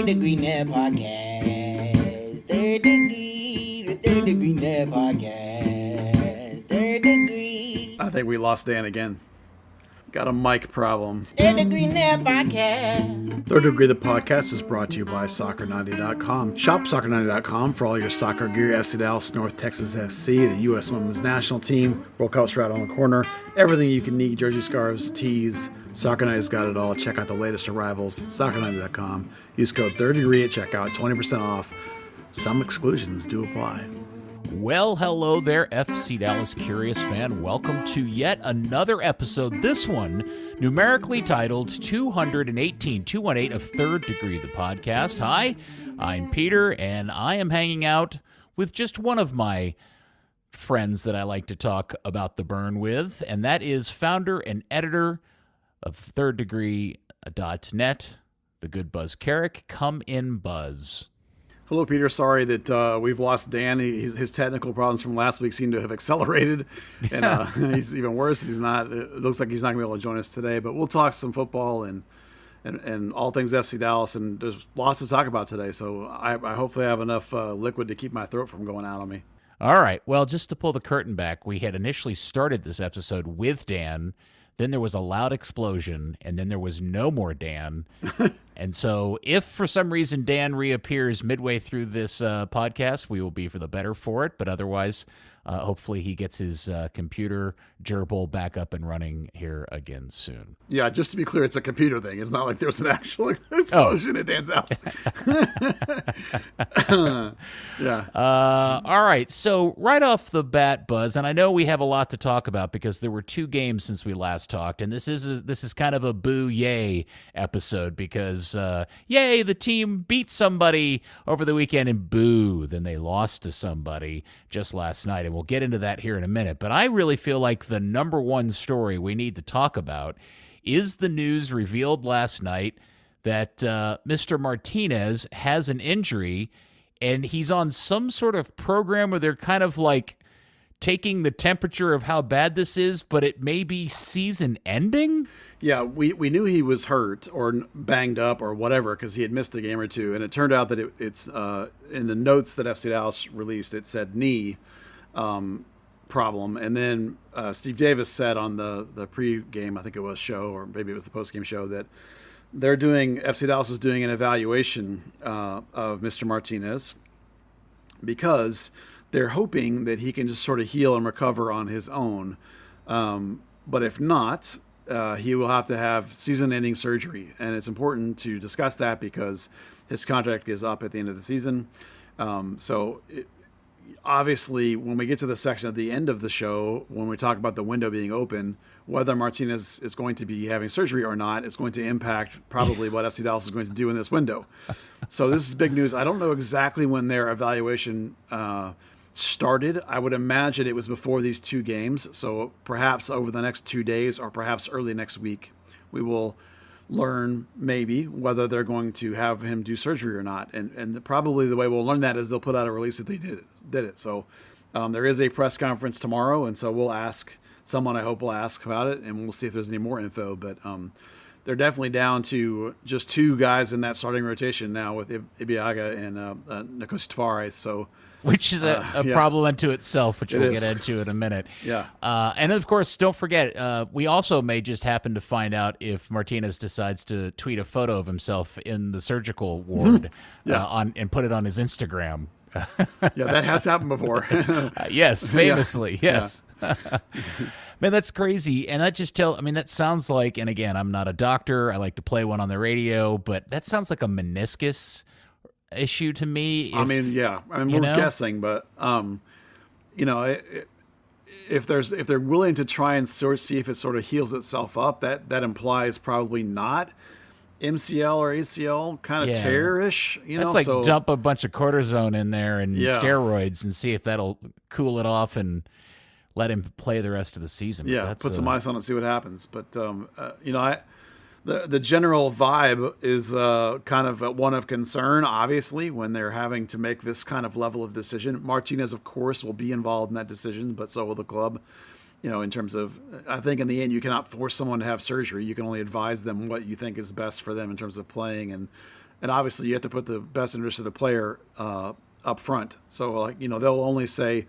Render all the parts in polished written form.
Degree Net Podcast. Third Degree, the Third Degree Net Podcast. Third Degree. I think we lost Dan again. Got a mic problem. Third Degree Net Podcast. Third Degree the podcast is brought to you by Soccer90.com. Shop Soccer90.com for all your soccer gear. FC Dallas, North Texas FC, the U.S. Women's National Team, World Cup's right on the corner. Everything you can need, jersey, scarves, tees. Soccer90's got it all. Check out the latest arrivals. Soccer90.com. Use code 3rd Degree at checkout. 20% off. Some exclusions do apply. Well, hello there, FC Dallas Curious fan. Welcome to yet another episode, this one numerically titled 218 of Third Degree, the podcast. Hi, I'm Peter, and I am hanging out with just one of my friends that I like to talk about the burn with, and that is founder and editor of thirddegree.net, the good Buzz Carrick. Come in, Buzz. Hello, Peter. Sorry that we've lost Dan. His technical problems from last week seem to have accelerated, and he's even worse. He's not. It looks like he's not going to be able to join us today. But we'll talk some football and all things FC Dallas, and there's lots to talk about today. So I hopefully have enough liquid to keep my throat from going out on me. All right. Well, just to pull the curtain back, we had initially started this episode with Dan. Then there was a loud explosion, and then there was no more Dan. And so if for some reason Dan reappears midway through this podcast, we will be for the better for it. But otherwise, hopefully he gets his computer gerbil back up and running here again soon. Yeah, just to be clear, it's a computer thing. It's not like there was an actual explosion at Dan's house. Yeah. All right. So right off the bat, Buzz, and I know we have a lot to talk about because there were two games since we last talked, and this is kind of a boo yay episode because yay, the team beat somebody over the weekend, and boo, then they lost to somebody just last night, and we'll get into that here in a minute. But I really feel like the number one story we need to talk about is the news revealed last night that Mr. Martinez has an injury, and he's on some sort of program where they're kind of like taking the temperature of how bad this is, but it may be season ending. Yeah, we knew he was hurt or banged up or whatever because he had missed a game or two, and it turned out that it's in the notes that FC Dallas released, it said knee problem, and then Steve Davis said on the pre-game, I think it was show, or maybe it was the post-game show, that FC Dallas is doing an evaluation of Mr. Martinez because they're hoping that he can just sort of heal and recover on his own, but if not, he will have to have season-ending surgery, and it's important to discuss that because his contract is up at the end of the season. Obviously, when we get to the section at the end of the show, when we talk about the window being open, whether Martinez is going to be having surgery or not is going to impact probably what FC Dallas is going to do in this window. So this is big news. I don't know exactly when their evaluation started. I would imagine it was before these two games. So perhaps over the next 2 days or perhaps early next week, we will learn maybe whether they're going to have him do surgery or not. And probably the way we'll learn that is they'll put out a release that they did it. So there is a press conference tomorrow. And so we'll ask someone, I hope will ask about it, and we'll see if there's any more info. But they're definitely down to just two guys in that starting rotation now with Ibeagha and Nicolas Tavares. So, which is a problem unto itself, which we'll get into in a minute. Yeah. And of course, don't forget, we also may just happen to find out if Martinez decides to tweet a photo of himself in the surgical ward and put it on his Instagram. Yeah, that has happened before. Yes, famously, yes. Yeah. Man, that's crazy. And that sounds like, and again, I'm not a doctor. I like to play one on the radio, but that sounds like a meniscus issue to me. We're guessing, but if they're willing to try and see if it sort of heals itself up, that implies probably not MCL or ACL kind of tear-ish. That's like dump a bunch of cortisone in there and steroids and see if that'll cool it off and let him play the rest of the season. Yeah, put some ice on it and see what happens. But the general vibe is kind of one of concern, obviously, when they're having to make this kind of level of decision. Martinez, of course, will be involved in that decision, but so will the club. In terms of, I think in the end, you cannot force someone to have surgery. You can only advise them what you think is best for them in terms of playing and and obviously you have to put the best interest of the player up front. So, like, they'll only say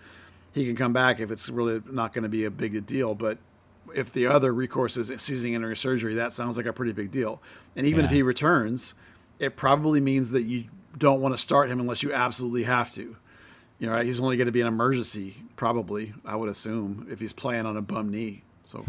he can come back if it's really not going to be a big deal. But if the other recourse is season-ending surgery, that sounds like a pretty big deal. And even if he returns, it probably means that you don't want to start him unless you absolutely have to. Right? He's only going to be an emergency, probably, I would assume, if he's playing on a bum knee. So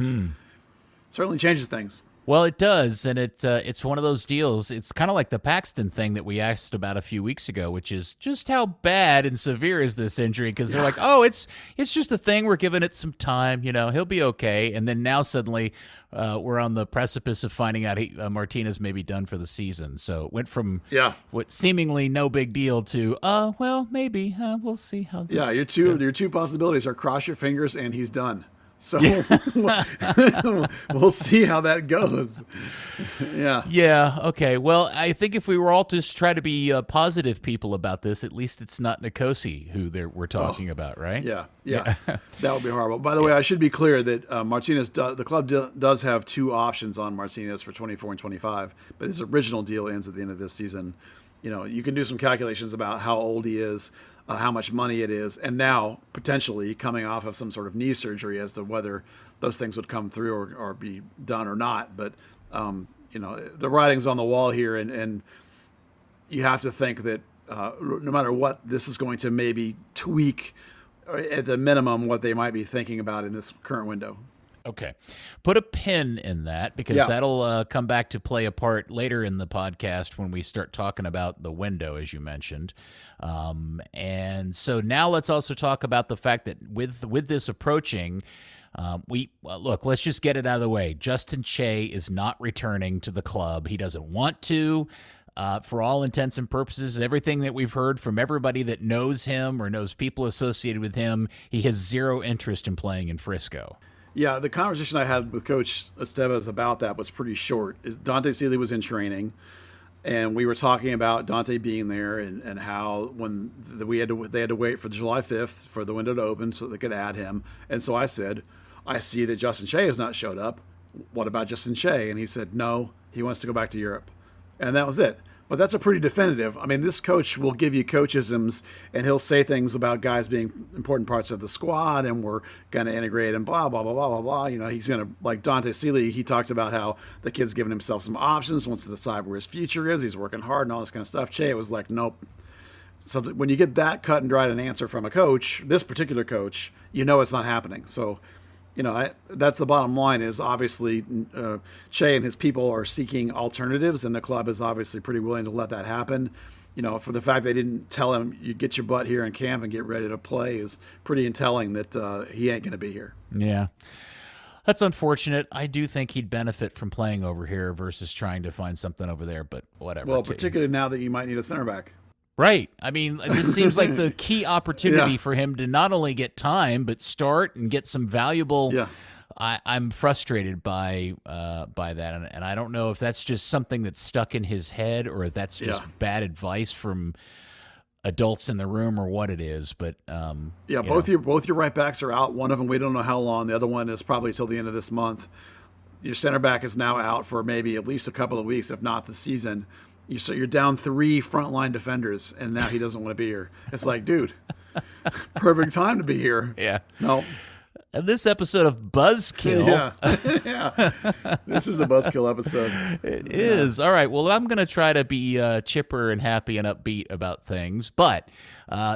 certainly changes things. Well, it does, and it's one of those deals. It's kind of like the Paxton thing that we asked about a few weeks ago, which is just how bad and severe is this injury? Because they're like, oh, it's just a thing. We're giving it some time. He'll be okay. And then now suddenly we're on the precipice of finding out Martinez may be done for the season. So it went from what seemingly no big deal to, well, maybe. We'll see how this your two possibilities are cross your fingers and he's done. So we'll see how that goes. Yeah. Okay. Well, I think if we were all just try to be positive people about this, at least it's not Nicosi who we're talking about, right? Yeah. That would be horrible. By the way, I should be clear that Martinez, the club does have two options on Martinez for 24 and 25, but his original deal ends at the end of this season. You can do some calculations about how old he is, how much money it is, and now potentially coming off of some sort of knee surgery as to whether those things would come through or be done or not. But, the writing's on the wall here, and you have to think that no matter what, this is going to maybe tweak, at the minimum, what they might be thinking about in this current window. Okay. Put a pin in that because that'll come back to play a part later in the podcast when we start talking about the window, as you mentioned. And so now let's also talk about the fact that with this approaching, look, let's just get it out of the way. Justin Che is not returning to the club. He doesn't want to. For all intents and purposes, everything that we've heard from everybody that knows him or knows people associated with him, he has zero interest in playing in Frisco. Yeah, the conversation I had with Coach Estevez about that was pretty short. Dante Seeley was in training, and we were talking about Dante being there and how when they had to wait for July 5th for the window to open so they could add him. And so I said, I see that Justin Che has not showed up. What about Justin Che? And he said, no, he wants to go back to Europe. And that was it. But that's a pretty definitive. I mean, this coach will give you coachisms, and he'll say things about guys being important parts of the squad, and we're going to integrate and blah, blah, blah, blah, blah, blah. He's going to, like Dante Seeley, he talked about how the kid's giving himself some options, wants to decide where his future is. He's working hard and all this kind of stuff. Che was like, nope. So when you get that cut and dried an answer from a coach, this particular coach, it's not happening. So, that's the bottom line is obviously Che and his people are seeking alternatives, and the club is obviously pretty willing to let that happen. For the fact they didn't tell him you get your butt here in camp and get ready to play is pretty telling that he ain't going to be here. Yeah. That's unfortunate. I do think he'd benefit from playing over here versus trying to find something over there, but whatever. Well, particularly now that you might need a center back. Right. I mean, this seems like the key opportunity for him to not only get time, but start and get some valuable. Yeah. I'm frustrated by that, and I don't know if that's just something that's stuck in his head or if that's just bad advice from adults in the room or what it is. But both your right backs are out. One of them we don't know how long. The other one is probably till the end of this month. Your center back is now out for maybe at least a couple of weeks, if not the season. So you're down 3 frontline defenders, and now he doesn't want to be here. It's like, dude, perfect time to be here. Yeah. No. And this episode of Buzzkill. This is a Buzzkill episode. It is. All right. Well, I'm going to try to be chipper and happy and upbeat about things. But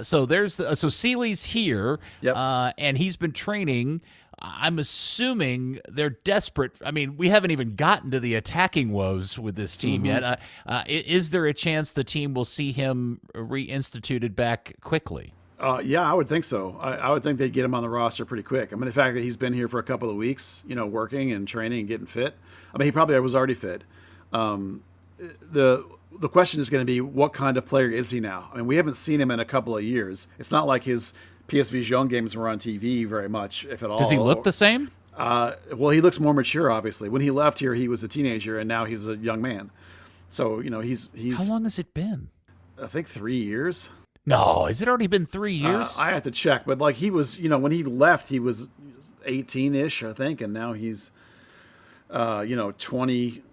so Seeley's here, and he's been training. I'm assuming they're desperate. I mean, we haven't even gotten to the attacking woes with this team yet. Is there a chance the team will see him reinstituted back quickly? I would think so. I would think they'd get him on the roster pretty quick. I mean, the fact that he's been here for a couple of weeks, working and training and getting fit. I mean, he probably was already fit. The question is going to be, what kind of player is he now? I mean, we haven't seen him in a couple of years. It's not like his PSV Jean games were on TV very much, if at all. Does he look the same? Well, he looks more mature, obviously. When he left here, he was a teenager, and now he's a young man. So, he's... How long has it been? I think 3 years. No, has it alry been 3 years? I have to check, but like he was, when he left, he was 18-ish, I think, and now he's, 20,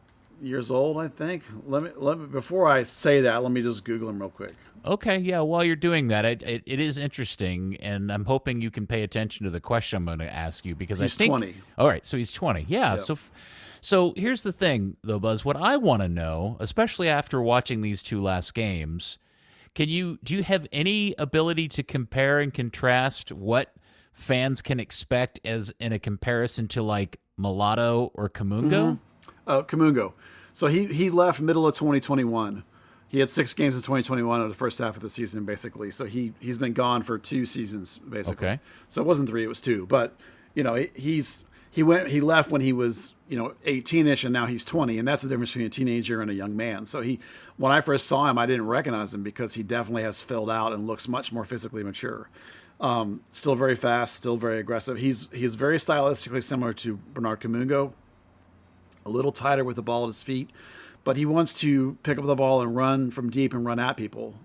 years old, I think. Let me before I say that, let me just Google him real quick. Okay, yeah. While you're doing that, it is interesting, and I'm hoping you can pay attention to the question I'm going to ask you because He's I think 20. All right, so he's 20. Yeah. Yep. So here's the thing, though, Buzz. What I want to know, especially after watching these two last games, do you have any ability to compare and contrast what fans can expect as in a comparison to like Mulatto or Kamungo? Kamungo. So he left middle of 2021. He had 6 games in 2021 of the first half of the season, basically. So he's been gone for 2 seasons, basically. Okay. So it wasn't 3, it was 2. But he left when he was 18ish, and now he's 20, and that's the difference between a teenager and a young man. So when I first saw him, I didn't recognize him because he definitely has filled out and looks much more physically mature. Still very fast, still very aggressive. He's very stylistically similar to Bernard Kamungo, a little tighter with the ball at his feet. But he wants to pick up the ball and run from deep and run at people.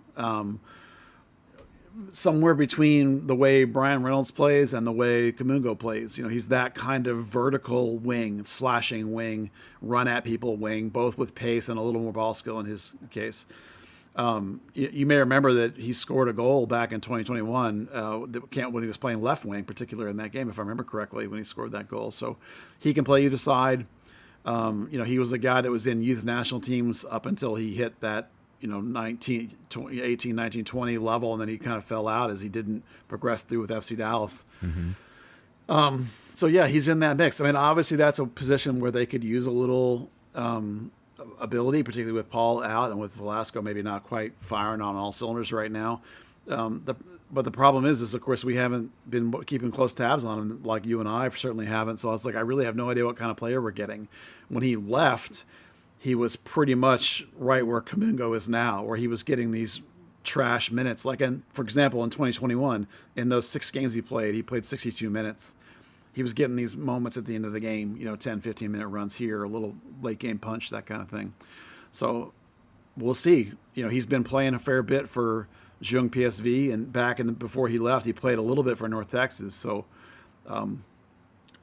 Somewhere between the way Brian Reynolds plays and the way Kamungo plays. He's that kind of vertical wing, slashing wing, run at people wing, both with pace and a little more ball skill in his case. You may remember that he scored a goal back in 2021 when he was playing left wing, particularly in that game, if I remember correctly, when he scored that goal. So he can play either side. He was a guy that was in youth national teams up until he hit that, 18, 19, 20 level, and then he kind of fell out as he didn't progress through with FC Dallas. Mm-hmm. So yeah, he's in that mix. I mean, obviously that's a position where they could use a little ability, particularly with Paul out and with Velasco maybe not quite firing on all cylinders right now. But the problem is of course we haven't been keeping close tabs on him like you and I certainly haven't. So I was like, I really have no idea what kind of player we're getting. When he left, he was pretty much right where Kamungo is now, where he was getting these trash minutes. Like, for example, in 2021, in those 6 games he played 62 minutes. He was getting these moments at the end of the game, 10, 15-minute runs here, a little late game punch, that kind of thing. So we'll see. He's been playing a fair bit for Jung PSV, and before he left, he played a little bit for North Texas. So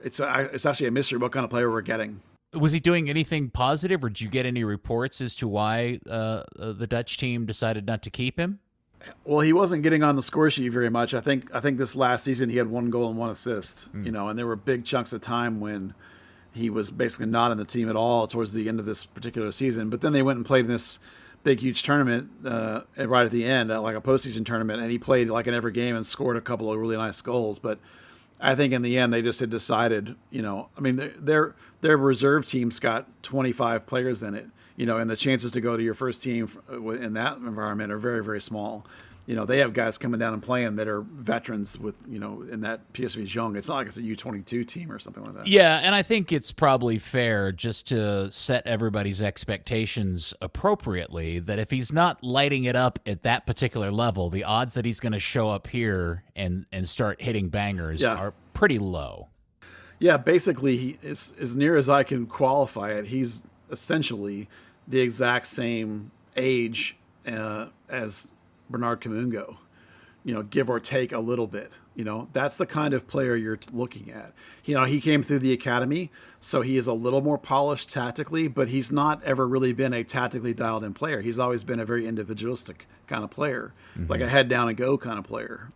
it's actually a mystery what kind of player we're getting. Was he doing anything positive, or did you get any reports as to why the Dutch team decided not to keep him? Well, he wasn't getting on the score sheet very much. I think this last season he had 1 goal and 1 assist. And there were big chunks of time when he was basically not in the team at all towards the end of this particular season. But then they went and played in this big, huge tournament right at the end, like a postseason tournament, and he played like in every game and scored a couple of really nice goals. But I think in the end they just had decided, their reserve team's got 25 players in it, and the chances to go to your first team in that environment are very, very small. They have guys coming down and playing that are veterans with, in that PSV's young. It's not like it's a U22 team or something like that. Yeah, and I think it's probably fair just to set everybody's expectations appropriately that if he's not lighting it up at that particular level, the odds that he's going to show up here and start hitting bangers are pretty low. Yeah, basically, as near as I can qualify it, he's essentially the exact same age as Bernard Kamungo, give or take a little bit. That's the kind of player you're looking at. He came through the academy, so he is a little more polished tactically, but he's not ever really been a tactically dialed in player. He's always been a very individualistic kind of player, like a head down and go kind of player,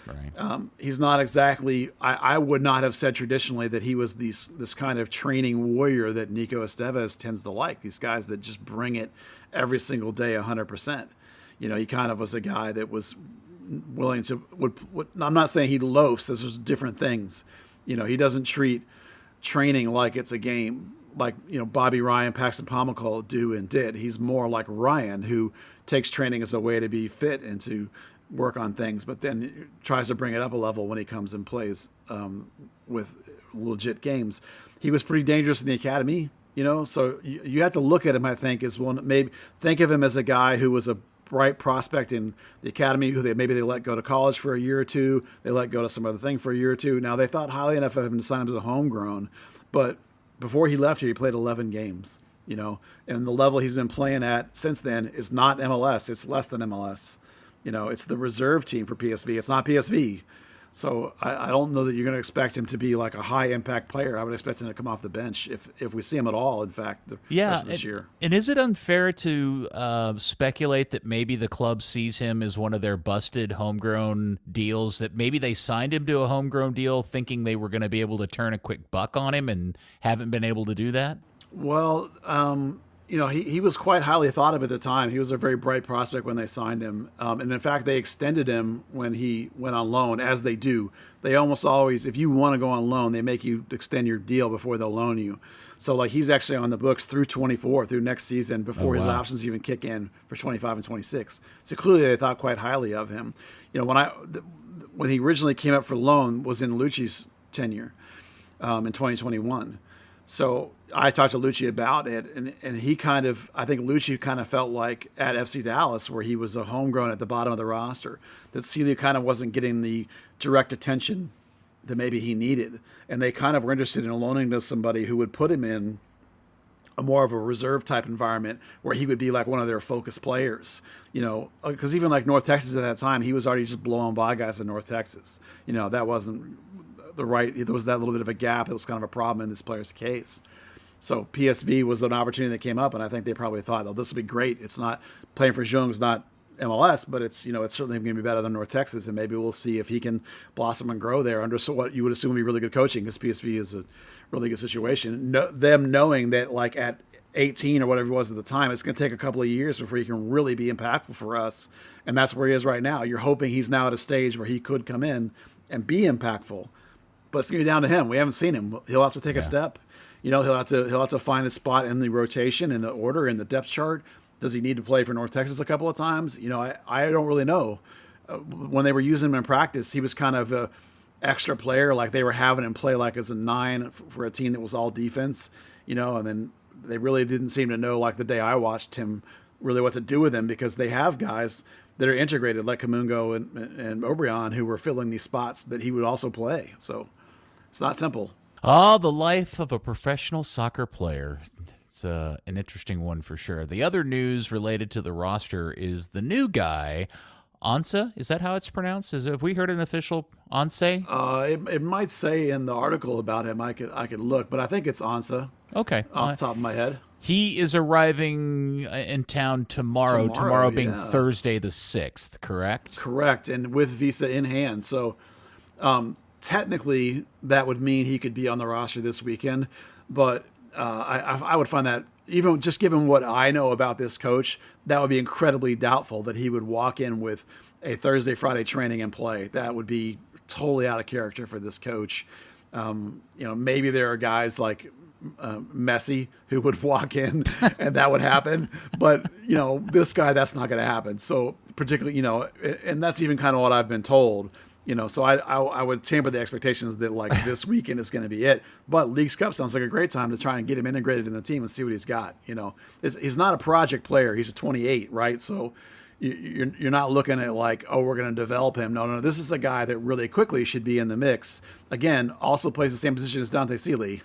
Right. He's not exactly, I would not have said traditionally that he was this kind of training warrior that Nico Estevez tends to like, these guys that just bring it every single day 100%. He kind of was a guy that was willing to, I'm not saying he loafs, those are different things. He doesn't treat training like it's a game, like, Bobby Ryan, Paxton Pomacole do and did. He's more like Ryan, who takes training as a way to be fit and to work on things, but then tries to bring it up a level when he comes and plays with legit games. He was pretty dangerous in the academy, so you have to look at him, I think, as one, maybe think of him as a guy who was a bright prospect in the academy, who maybe they let go to college for a year or two, they let go to some other thing for a year or two. Now, they thought highly enough of him to sign him as a homegrown, but before he left here, he played 11 games, and the level he's been playing at since then is not MLS. It's less than MLS. It's the reserve team for PSV. It's not PSV. So I don't know that you're going to expect him to be like a high impact player. I would expect him to come off the bench if we see him at all. In fact, the rest of this year. And is it unfair to speculate that maybe the club sees him as one of their busted homegrown deals? That maybe they signed him to a homegrown deal thinking they were going to be able to turn a quick buck on him and haven't been able to do that? Well, he was quite highly thought of at the time. He was a very bright prospect when they signed him. And in fact, they extended him when he went on loan, as they do. They almost always, if you want to go on loan, they make you extend your deal before they'll loan you. So like he's actually on the books through 24, through next season, before his options even kick in for 25 and 26. So clearly they thought quite highly of him. When he originally came up for loan was in Lucci's tenure in 2021. So I talked to Lucci about it, and he I think Lucci kind of felt like at FC Dallas, where he was a homegrown at the bottom of the roster, that Celia kind of wasn't getting the direct attention that maybe he needed. And they kind of were interested in loaning to somebody who would put him in a more of a reserve type environment where he would be like one of their focus players, because even like North Texas at that time, he was already just blowing by guys in North Texas. That wasn't there was that little bit of a gap that was kind of a problem in this player's case. So PSV was an opportunity that came up, and I think they probably thought, oh, this would be great. It's not playing for Jung's not MLS, but it's it's certainly going to be better than North Texas, and maybe we'll see if he can blossom and grow there under what you would assume would be really good coaching, because PSV is a really good situation. Them knowing that like at 18 or whatever it was at the time, it's going to take a couple of years before he can really be impactful for us, and that's where he is right now. You're hoping he's now at a stage where he could come in and be impactful. But it's going to be down to him. We haven't seen him. He'll have to take a step. He'll have to find a spot in the rotation, in the order, in the depth chart. Does he need to play for North Texas a couple of times? I don't really know. When they were using him in practice, he was kind of a extra player. Like they were having him play like as a 9 for a team that was all defense. And then they really didn't seem to know, like the day I watched him, really what to do with him, because they have guys that are integrated like Kamungo and Obrian who were filling these spots that he would also play. So it's not simple. Oh, the life of a professional soccer player. It's an interesting one for sure. The other news related to the roster is the new guy, Ansah. Is that how it's pronounced? Have we heard an official Ansah? It might say in the article about him. I could look, but I think it's Ansah. Okay. Off the top of my head. He is arriving in town tomorrow. Tomorrow being Thursday the 6th, correct? Correct, and with visa in hand. So technically, that would mean he could be on the roster this weekend. But I would find that, even just given what I know about this coach, that would be incredibly doubtful that he would walk in with a Thursday, Friday training and play. That would be totally out of character for this coach. Maybe there are guys like Messi who would walk in and that would happen, but this guy, that's not going to happen. So particularly, and that's even kind of what I've been told. So I would temper the expectations that like this weekend is going to be it. But Leagues Cup sounds like a great time to try and get him integrated in the team and see what he's got. He's not a project player. He's a 28, right? So you're not looking at like, oh, we're going to develop him. No. This is a guy that really quickly should be in the mix. Again, also plays the same position as Dante Sealy.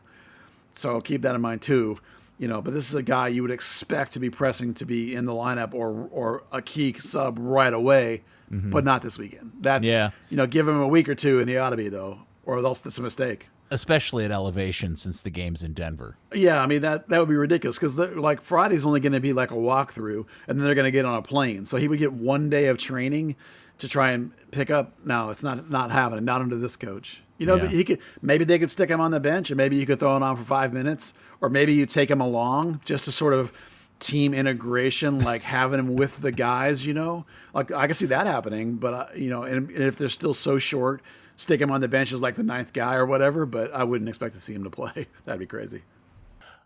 So keep that in mind too. But this is a guy you would expect to be pressing to be in the lineup or a key sub right away. Mm-hmm. But not this weekend. That's, give him a week or two and he ought to be, though, or else that's a mistake. Especially at elevation, since the game's in Denver. Yeah, I mean, that would be ridiculous, because like Friday's only going to be like a walkthrough, and then they're going to get on a plane. So he would get 1 day of training to try and pick up. No, it's not happening, not under this coach. But maybe they could stick him on the bench, and maybe you could throw him on for 5 minutes, or maybe you take him along just to sort of team integration, like having him with the guys, like I can see that happening, but and if they're still so short, stick him on the bench as like the 9th guy or whatever, but I wouldn't expect to see him to play. That'd be crazy.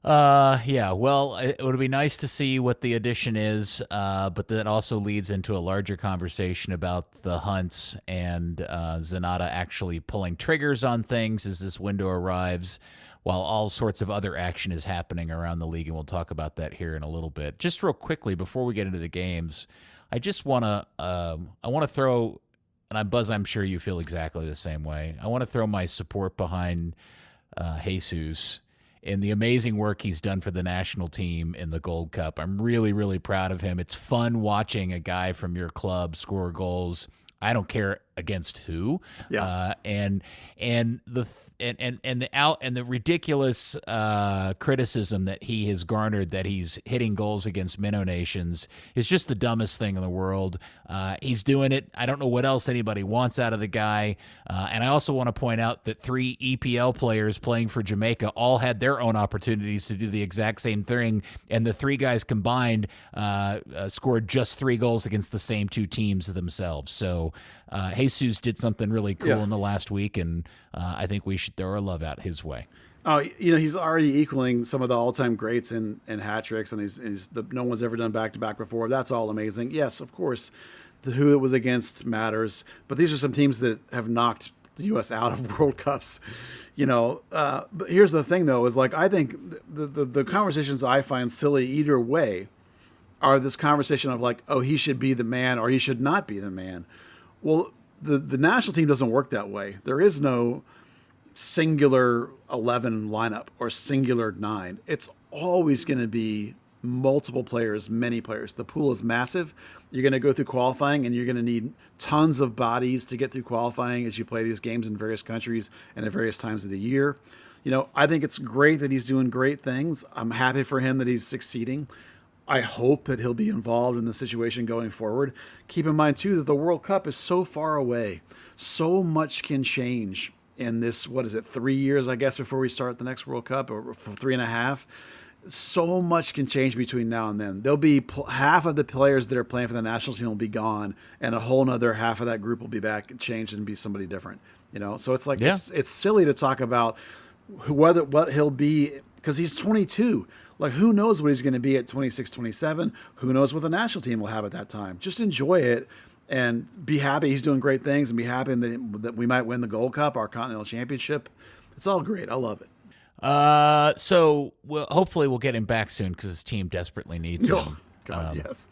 Well, it would be nice to see what the addition is, but that also leads into a larger conversation about the Hunts and Zanata actually pulling triggers on things as this window arrives, while all sorts of other action is happening around the league, and we'll talk about that here in a little bit. Just real quickly, before we get into the games, I just want to throw, and Buzz, I'm sure you feel exactly the same way, I want to throw my support behind Jesus in the amazing work he's done for the national team in the Gold Cup. I'm really, really proud of him. It's fun watching a guy from your club score goals. I don't care against who? Yeah. And the ridiculous criticism that he has garnered that he's hitting goals against minnow nations is just the dumbest thing in the world. He's doing it. I don't know what else anybody wants out of the guy. And I also want to point out that 3 EPL players playing for Jamaica all had their own opportunities to do the exact same thing, and the 3 guys combined scored just 3 goals against the same 2 teams themselves. So Jesus did something really cool in the last week, and I think we should throw our love out his way. Oh, he's already equaling some of the all-time greats in hat tricks, and no one's ever done back-to-back before. That's all amazing. Yes, of course, who it was against matters, but these are some teams that have knocked the U.S. out of World Cups. But here's the thing, though, is like I think the conversations I find silly either way are this conversation of like, oh, he should be the man or he should not be the man. Well, the national team doesn't work that way. There is no singular 11 lineup or singular 9. It's always going to be multiple players, many players. The pool is massive. You're going to go through qualifying, and you're going to need tons of bodies to get through qualifying as you play these games in various countries and at various times of the year. I think it's great that he's doing great things. I'm happy for him that he's succeeding. I hope that he'll be involved in the situation going forward. Keep in mind, too, that the World Cup is so far away. So much can change in this, 3 years, I guess, before we start the next World Cup, or 3.5. So much can change between now and then. There'll be half of the players that are playing for the national team will be gone, and a whole nother half of that group will be back and changed and be somebody different. So it's like it's silly to talk about what he'll be, because he's 22. Like, who knows what he's going to be at 26, 27? Who knows what the national team will have at that time? Just enjoy it and be happy he's doing great things, and be happy that we might win the Gold Cup, our Continental Championship. It's all great. I love it. So hopefully we'll get him back soon because his team desperately needs him. Oh, God, yes.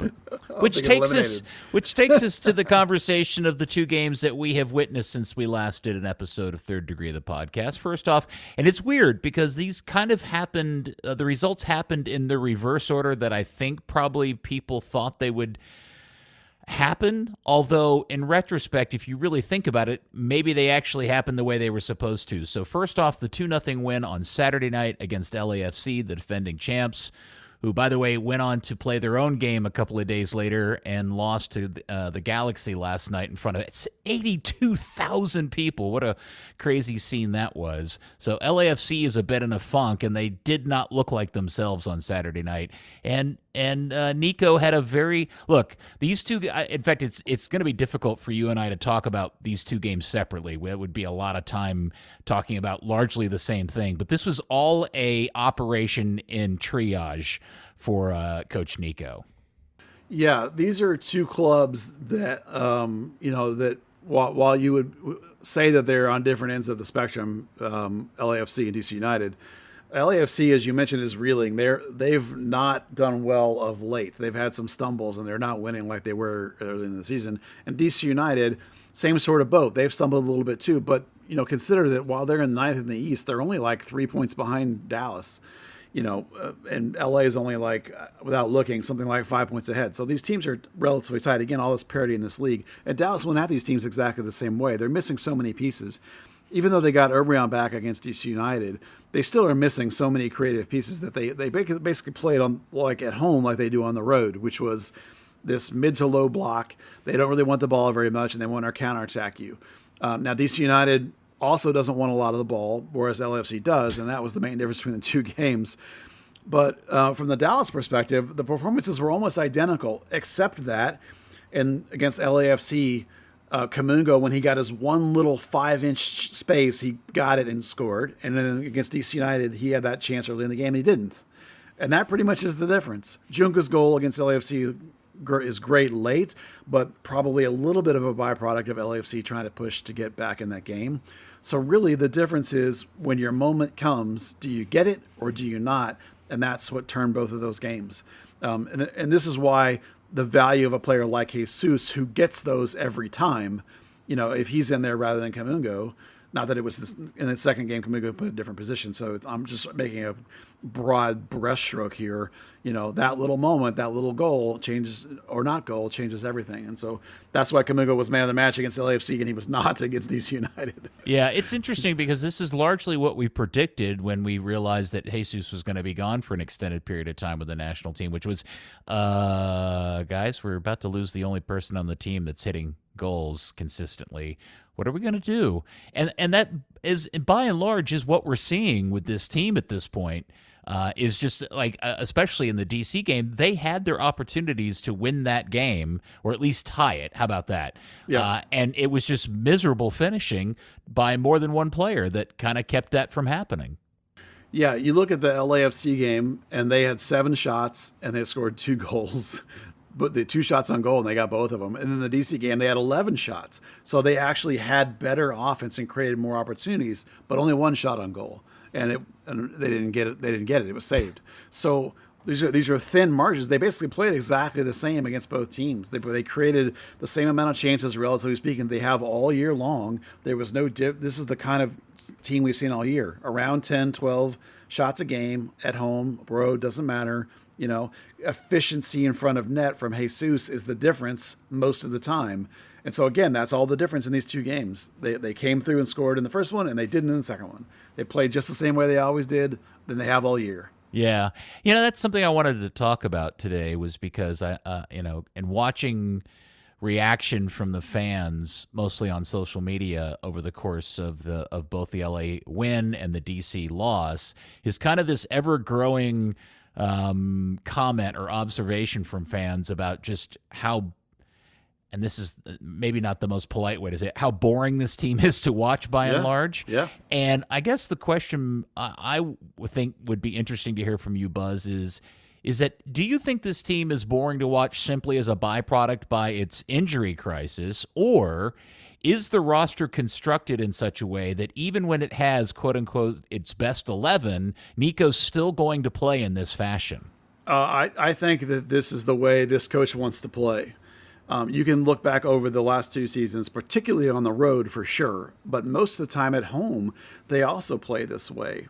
Which takes us to the conversation of the 2 games that we have witnessed since we last did an episode of Third Degree of the podcast. First off, and it's weird because these kind of happened, the results happened in the reverse order that I think probably people thought they would happen, although in retrospect, if you really think about it, maybe they actually happened the way they were supposed to. So first off, the 2-0 win on Saturday night against LAFC, the defending champs, who, by the way, went on to play their own game a couple of days later and lost to the Galaxy last night in front of 82,000 people. What a crazy scene that was. So LAFC is a bit in a funk, and they did not look like themselves on Saturday night. And Nico had a these 2, in fact, it's going to be difficult for you and I to talk about these 2 games separately. It would be a lot of time talking about largely the same thing, but this was all a operation in triage for Coach Nico. Yeah, these are 2 clubs that, that while you would say that they're on different ends of the spectrum, LAFC and DC United, LAFC, as you mentioned, is reeling. They've not done well of late. They've had some stumbles, and they're not winning like they were early in the season. And DC United, same sort of boat. They've stumbled a little bit too. But consider that while they're in 9th in the East, they're only like 3 points behind Dallas. And LA is only without looking, something like 5 points ahead. So these teams are relatively tight. Again, all this parity in this league. And Dallas went at these teams exactly the same way. They're missing so many pieces. Even though they got Obrian back against DC United, they still are missing so many creative pieces that they basically played on at home like they do on the road, which was this mid to low block. They don't really want the ball very much, and they want to counterattack you. Now, DC United also doesn't want a lot of the ball, whereas LAFC does, and that was the main difference between the 2 games. But from the Dallas perspective, the performances were almost identical, except that against LAFC, Kamungo, when he got his one little 5-inch space, he got it and scored. And then against DC United, he had that chance early in the game, and he didn't. And that pretty much is the difference. Junka's goal against LAFC is great late, but probably a little bit of a byproduct of LAFC trying to push to get back in that game. So really the difference is when your moment comes, do you get it or do you not? And that's what turned both of those games. And this is why the value of a player like Jesus, who gets those every time, if he's in there rather than Kamungo, Not that it was in the second game, Kamigo put a different position. So I'm just making a broad brushstroke here. That little moment, that little goal changes, or not goal, changes everything. And so that's why Kamigo was man of the match against LAFC, and he was not against DC United. Yeah, it's interesting because this is largely what we predicted when we realized that Jesus was going to be gone for an extended period of time with the national team, which was, guys, we're about to lose the only person on the team that's hitting goals consistently. What are we going to do? And that is, by and large, is what we're seeing with this team at this point. Is just like, especially in the DC game, they had their opportunities to win that game or at least tie it. How about that? Yeah. And it was just miserable finishing by more than one player that kind of kept that from happening. Yeah, you look at the LAFC game, and they had 7 shots, and they scored 2 goals. But the 2 shots on goal, and they got both of them. And in the DC game, they had 11 shots. So they actually had better offense and created more opportunities, but only 1 shot on goal. And they didn't get it. They didn't get it. It was saved. So these are thin margins. They basically played exactly the same against both teams. They created the same amount of chances, relatively speaking, they have all year long. There was no dip. This is the kind of team we've seen all year. Around 10, 12 shots a game at home, road, doesn't matter. Efficiency in front of net from Jesus is the difference most of the time. And so, again, that's all the difference in these 2 games. They came through and scored in the first one, and they didn't in the second one. They played just the same way they always did than they have all year. Yeah. That's something I wanted to talk about today was because, in watching reaction from the fans, mostly on social media over the course of both the LA win and the DC loss, is kind of this ever-growing comment or observation from fans about just how, and this is maybe not the most polite way to say it, how boring this team is to watch by and large. Yeah. And I guess the question I think would be interesting to hear from you, Buzz, is that do you think this team is boring to watch simply as a byproduct by its injury crisis, or is the roster constructed in such a way that even when it has, quote unquote, its best 11, Nico's still going to play in this fashion? I think that this is the way this coach wants to play. You can look back over the last 2 seasons, particularly on the road for sure, but most of the time at home, they also play this way.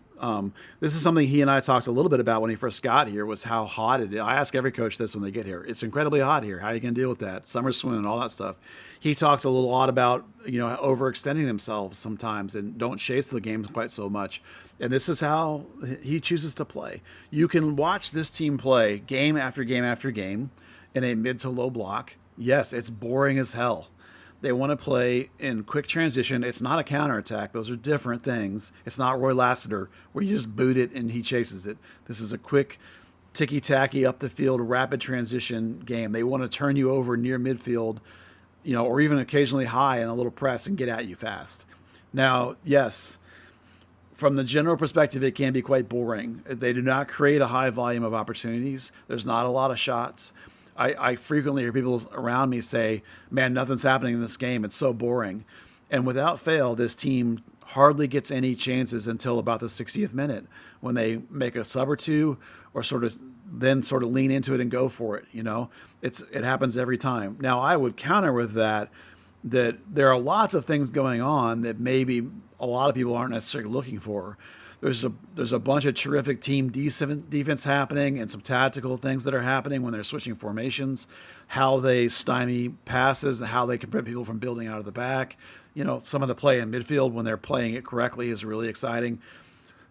This is something he and I talked a little bit about when he first got here, was how hot it is. I ask every coach this when they get here. It's incredibly hot here. How are you going to deal with that? Summer swim and all that stuff. He talks a lot about, overextending themselves sometimes and don't chase the games quite so much. And this is how he chooses to play. You can watch this team play game after game after game in a mid to low block. Yes, it's boring as hell. They want to play in quick transition. It's not a counterattack. Those are different things. It's not Roy Lassiter where you just boot it and he chases it. This is a quick, ticky-tacky, up the field, rapid transition game. They want to turn you over near midfield, or even occasionally high in a little press and get at you fast. Now, yes, from the general perspective, it can be quite boring. They do not create a high volume of opportunities. There's not a lot of shots. I frequently hear people around me say, man, nothing's happening in this game. It's so boring. And without fail, this team hardly gets any chances until about the 60th minute when they make a sub or 2 or sort of lean into it and go for it. It happens every time. Now, I would counter with that there are lots of things going on that maybe a lot of people aren't necessarily looking for. There's a bunch of terrific team defense happening and some tactical things that are happening when they're switching formations, how they stymie passes, how they can prevent people from building out of the back. Some of the play in midfield when they're playing it correctly is really exciting.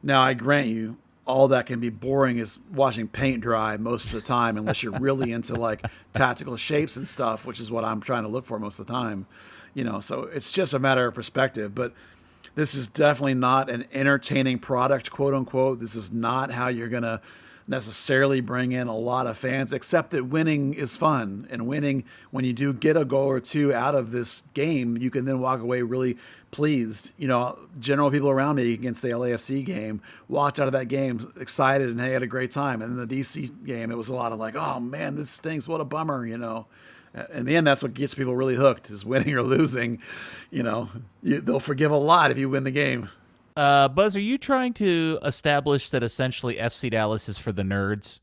Now, I grant you, all that can be boring as watching paint dry most of the time, unless you're really into tactical shapes and stuff, which is what I'm trying to look for most of the time. So it's just a matter of perspective. But this is definitely not an entertaining product, quote unquote. This is not how you're going to necessarily bring in a lot of fans, except that winning is fun. And winning, when you do get a goal or 2 out of this game, you can then walk away really pleased. General people around me against the LAFC game walked out of that game excited and they had a great time. And in the DC game, it was a lot of oh man, this stinks. What a bummer, In the end, that's what gets people really hooked, is winning or losing. They'll forgive a lot if you win the game. Buzz, are you trying to establish that essentially FC Dallas is for the nerds?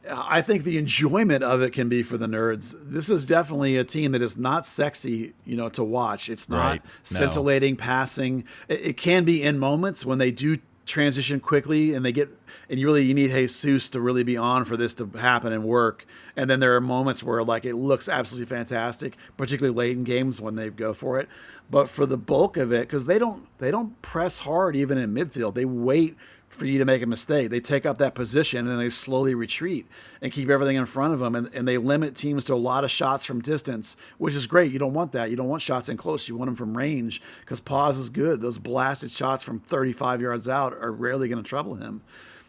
I think the enjoyment of it can be for the nerds. This is definitely a team that is not sexy, to watch. It's not Right. scintillating passing. It can be in moments when they do transition quickly and you need Jesus to really be on for this to happen and work. And then there are moments where like it looks absolutely fantastic, particularly late in games when they go for it. But for the bulk of it, because they don't press hard even in midfield. They wait for you to make a mistake. They take up that position and they slowly retreat and keep everything in front of them. And they limit teams to a lot of shots from distance, which is great. You don't want that. You don't want shots in close. You want them from range because pause is good. Those blasted shots from 35 yards out are rarely going to trouble him.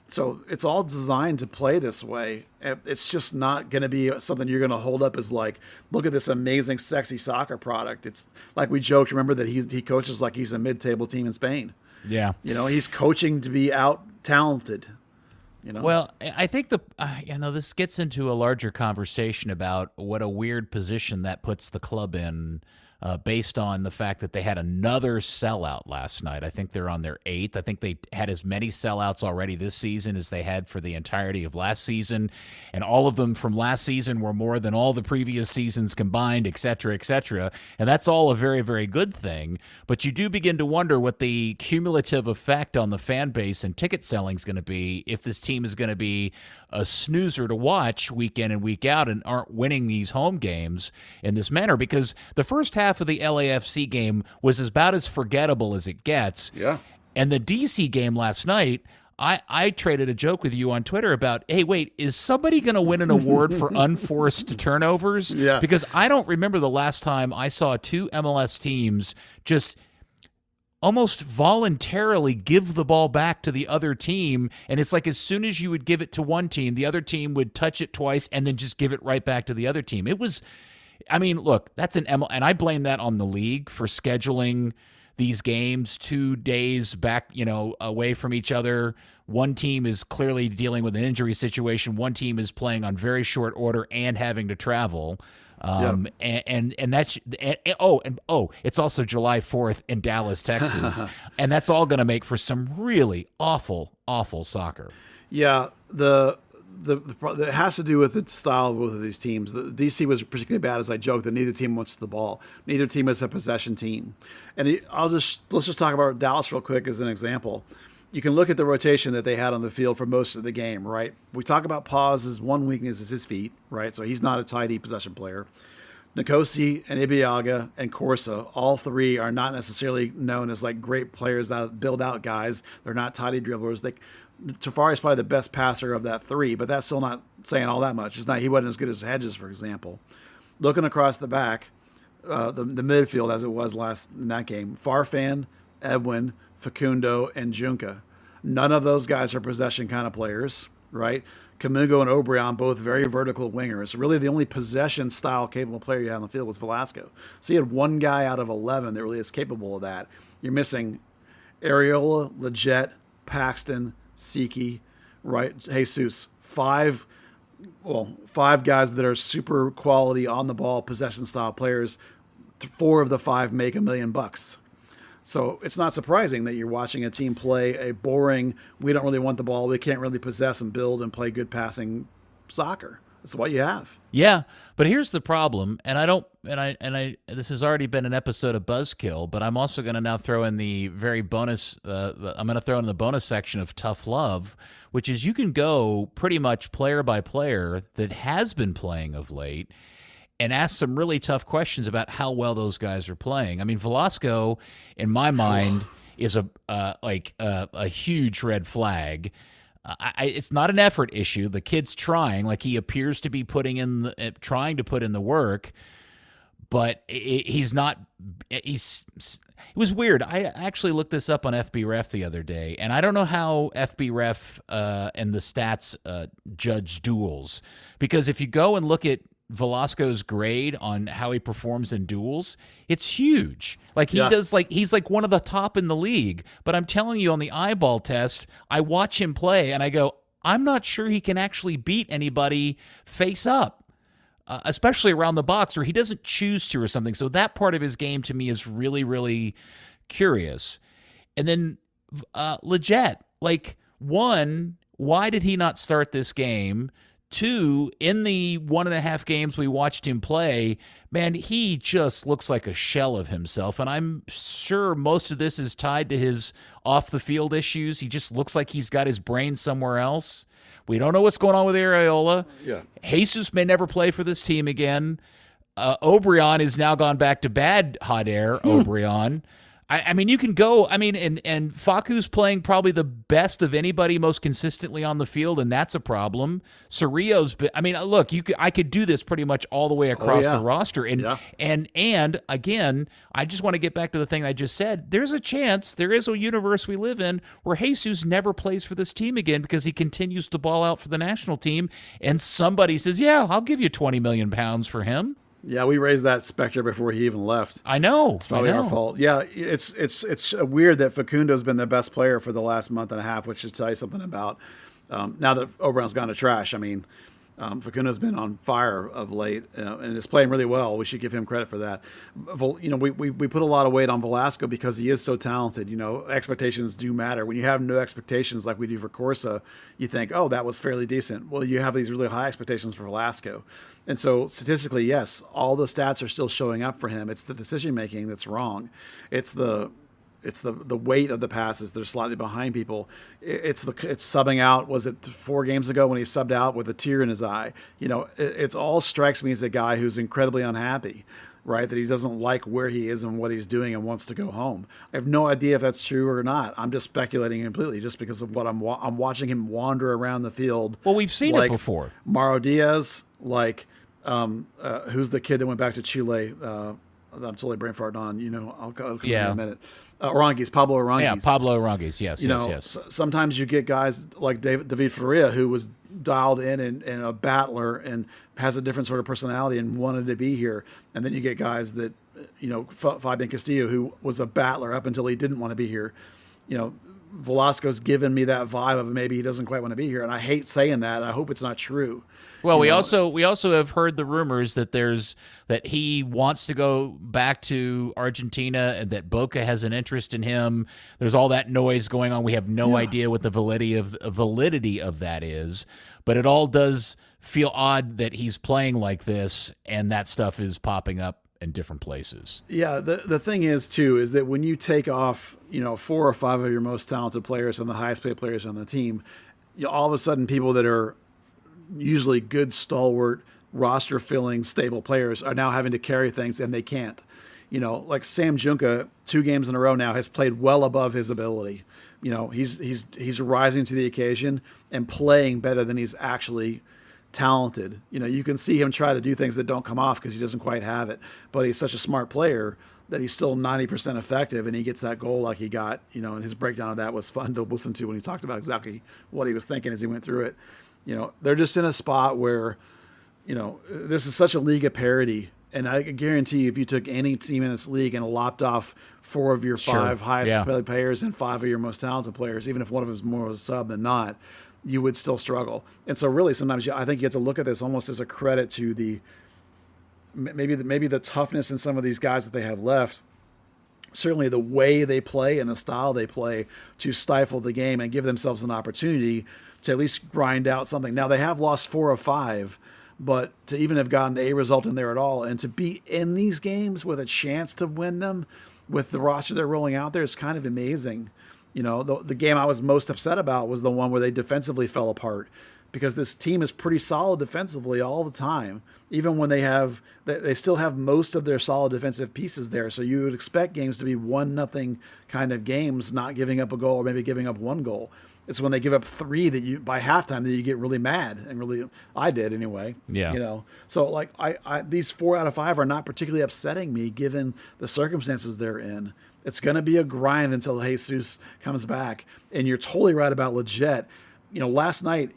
So it's all designed to play this way. It's just not going to be something you're going to hold up as like, look at this amazing, sexy soccer product. It's like we joked, remember that he coaches like he's a mid-table team in Spain. Yeah. He's coaching to be out-talented. Well, I think this gets into a larger conversation about what a weird position that puts the club in based on the fact that they had another sellout last night. I think they're on their 8th. I think they had as many sellouts already this season as they had for the entirety of last season, and all of them from last season were more than all the previous seasons combined, et cetera, et cetera. And that's all a very, very good thing. But you do begin to wonder what the cumulative effect on the fan base and ticket selling is going to be if this team is going to be a snoozer to watch week in and week out and aren't winning these home games in this manner, because the first half of the LAFC game was about as forgettable as it gets. Yeah. And the DC game last night, I traded a joke with you on Twitter about, hey, wait, is somebody going to win an award for unforced turnovers? Yeah. Because I don't remember the last time I saw two MLS teams just almost voluntarily give the ball back to the other team. And it's like as soon as you would give it to one team, the other team would touch it twice and then just give it right back to the other team. It was, look, that's an ML, and I blame that on the league for scheduling these games 2 days back, away from each other. One team is clearly dealing with an injury situation. One team is playing on very short order and having to travel. And that's it's also July 4th in Dallas, Texas, and that's all going to make for some really awful soccer. Yeah, it has to do with the style of both of these teams. The DC was particularly bad, as I joked, that neither team wants the ball. Neither team is a possession team. And let's just talk about Dallas real quick as an example. You can look at the rotation that they had on the field for most of the game, right? We talk about Paz's one weakness is his feet, right? So he's not a tidy possession player. Nkosi and Ibiaga and Corsa, all three are not necessarily known as like great players that build out guys. They're not tidy dribblers. Tafari is probably the best passer of that three, but that's still not saying all that much. He wasn't as good as Hedges, for example. Looking across the back, the midfield as it was last in that game, Farfan, Edwin, Facundo, and Junca. None of those guys are possession kind of players, right? Camungo and Obrian, both very vertical wingers. Really, the only possession-style capable player you had on the field was Velasco. So you had one guy out of 11 that really is capable of that. You're missing Areola, Leggett, Paxton, Siki, right? Jesus. Five guys that are super quality on the ball, possession-style players. 4 of the 5 make $1 million. So it's not surprising that you're watching a team play a boring, we don't really want the ball, we can't really possess and build and play good passing soccer. That's what you have. Yeah, but here's the problem, this has already been an episode of Buzzkill, but I'm also going to now throw in the very bonus, I'm going to throw in the bonus section of Tough Love, which is you can go pretty much player by player that has been playing of late and ask some really tough questions about how well those guys are playing. Velasco, in my mind, is a huge red flag. It's not an effort issue. The kid's trying, like he appears to be trying to put in the work, but he's not. It was weird. I actually looked this up on FBref the other day, and I don't know how FBref and the stats judge duels, because if you go and look at Velasco's grade on how he performs in duels, it's huge. He's like one of the top in the league. But I'm telling you, on the eyeball test, I watch him play and I go, I'm not sure he can actually beat anybody face up, especially around the box, or he doesn't choose to or something. So that part of his game to me is really, really curious. And then Leggett, why did he not start this game? Two, in the 1.5 games we watched him play, man, he just looks like a shell of himself. And I'm sure most of this is tied to his off-the-field issues. He just looks like he's got his brain somewhere else. We don't know what's going on with Areola. Yeah. Jesus may never play for this team again. Obrian has now gone back to bad hot air, Obrian. I mean, you can go. I mean, and Facu's playing probably the best of anybody, most consistently on the field, and that's a problem. Cerrillo's. I mean, look, I could do this pretty much all the way across the roster, and again, I just want to get back to the thing I just said. There's a chance, there is a universe we live in where Jesus never plays for this team again because he continues to ball out for the national team, and somebody says, "Yeah, I'll give you 20 million pounds for him." Yeah, we raised that specter before he even left. I know. It's probably our fault. Yeah, it's weird that Facundo's been the best player for the last month and a half, which should tell you something about now that Obrian's gone to trash. I mean, Facundo's been on fire of late and is playing really well. We should give him credit for that. You know, we put a lot of weight on Velasco because he is so talented. You know, expectations do matter. When you have no expectations like we do for Corsa, you think, oh, that was fairly decent. Well, you have these really high expectations for Velasco. And so statistically, yes, all the stats are still showing up for him. It's the decision making that's wrong. It's the weight of the passes. They're slightly behind people. It's subbing out. Was it 4 games ago when he subbed out with a tear in his eye? You know, it all strikes me as a guy who's incredibly unhappy, right? That he doesn't like where he is and what he's doing and wants to go home. I have no idea if that's true or not. I'm just speculating completely just because of what I'm watching him wander around the field. Well, we've seen it before. Mauro Diaz, like who's the kid that went back to Chile? I'm totally brain farting on. You know, I'll come in a minute. Arangues, Pablo Arangues. Yeah, Pablo Arangues. Yes, yes. Sometimes you get guys like David Ferreira, who was dialed in and a battler and has a different sort of personality and wanted to be here. And then you get guys that, you know, Fabian Castillo, who was a battler up until he didn't want to be here. You know, Velasco's given me that vibe of maybe he doesn't quite want to be here, and I hate saying that. I hope it's not true. Well, we also have heard the rumors that he wants to go back to Argentina and that Boca has an interest in him. There's all that noise going on. We have no idea what the validity of that is, but it all does feel odd that he's playing like this and that stuff is popping up in different places. Yeah, the thing is too is that when you take off, you know, 4 or 5 of your most talented players and the highest paid players on the team, you know, all of a sudden people that are usually good, stalwart, roster-filling, stable players are now having to carry things, and they can't. You know, like Sam Junca, 2 games in a row now, has played well above his ability. You know, he's rising to the occasion and playing better than he's actually talented. You know, you can see him try to do things that don't come off because he doesn't quite have it. But he's such a smart player that he's still 90% effective, and he gets that goal like he got. You know, and his breakdown of that was fun to listen to when he talked about exactly what he was thinking as he went through it. You know, they're just in a spot where, you know, this is such a league of parity. And I guarantee you, if you took any team in this league and lopped off 4 of your 5 highest paid players and 5 of your most talented players, even if one of them is more of a sub than not, you would still struggle. And so really sometimes I think you have to look at this almost as a credit to the maybe the toughness in some of these guys that they have left. Certainly the way they play and the style they play to stifle the game and give themselves an opportunity to at least grind out something. Now, they have lost 4 of 5, but to even have gotten a result in there at all and to be in these games with a chance to win them with the roster they're rolling out there is kind of amazing. You know, the game I was most upset about was the one where they defensively fell apart because this team is pretty solid defensively all the time. Even when they still have most of their solid defensive pieces there. So you would expect games to be 1-0 kind of games, not giving up a goal or maybe giving up 1 goal. It's when they give up 3 that you, by halftime, that you get really mad and really, I did anyway. Yeah. You know, so like these 4 out of 5 are not particularly upsetting me given the circumstances they're in. It's going to be a grind until Jesus comes back. And you're totally right about Legit. You know, last night,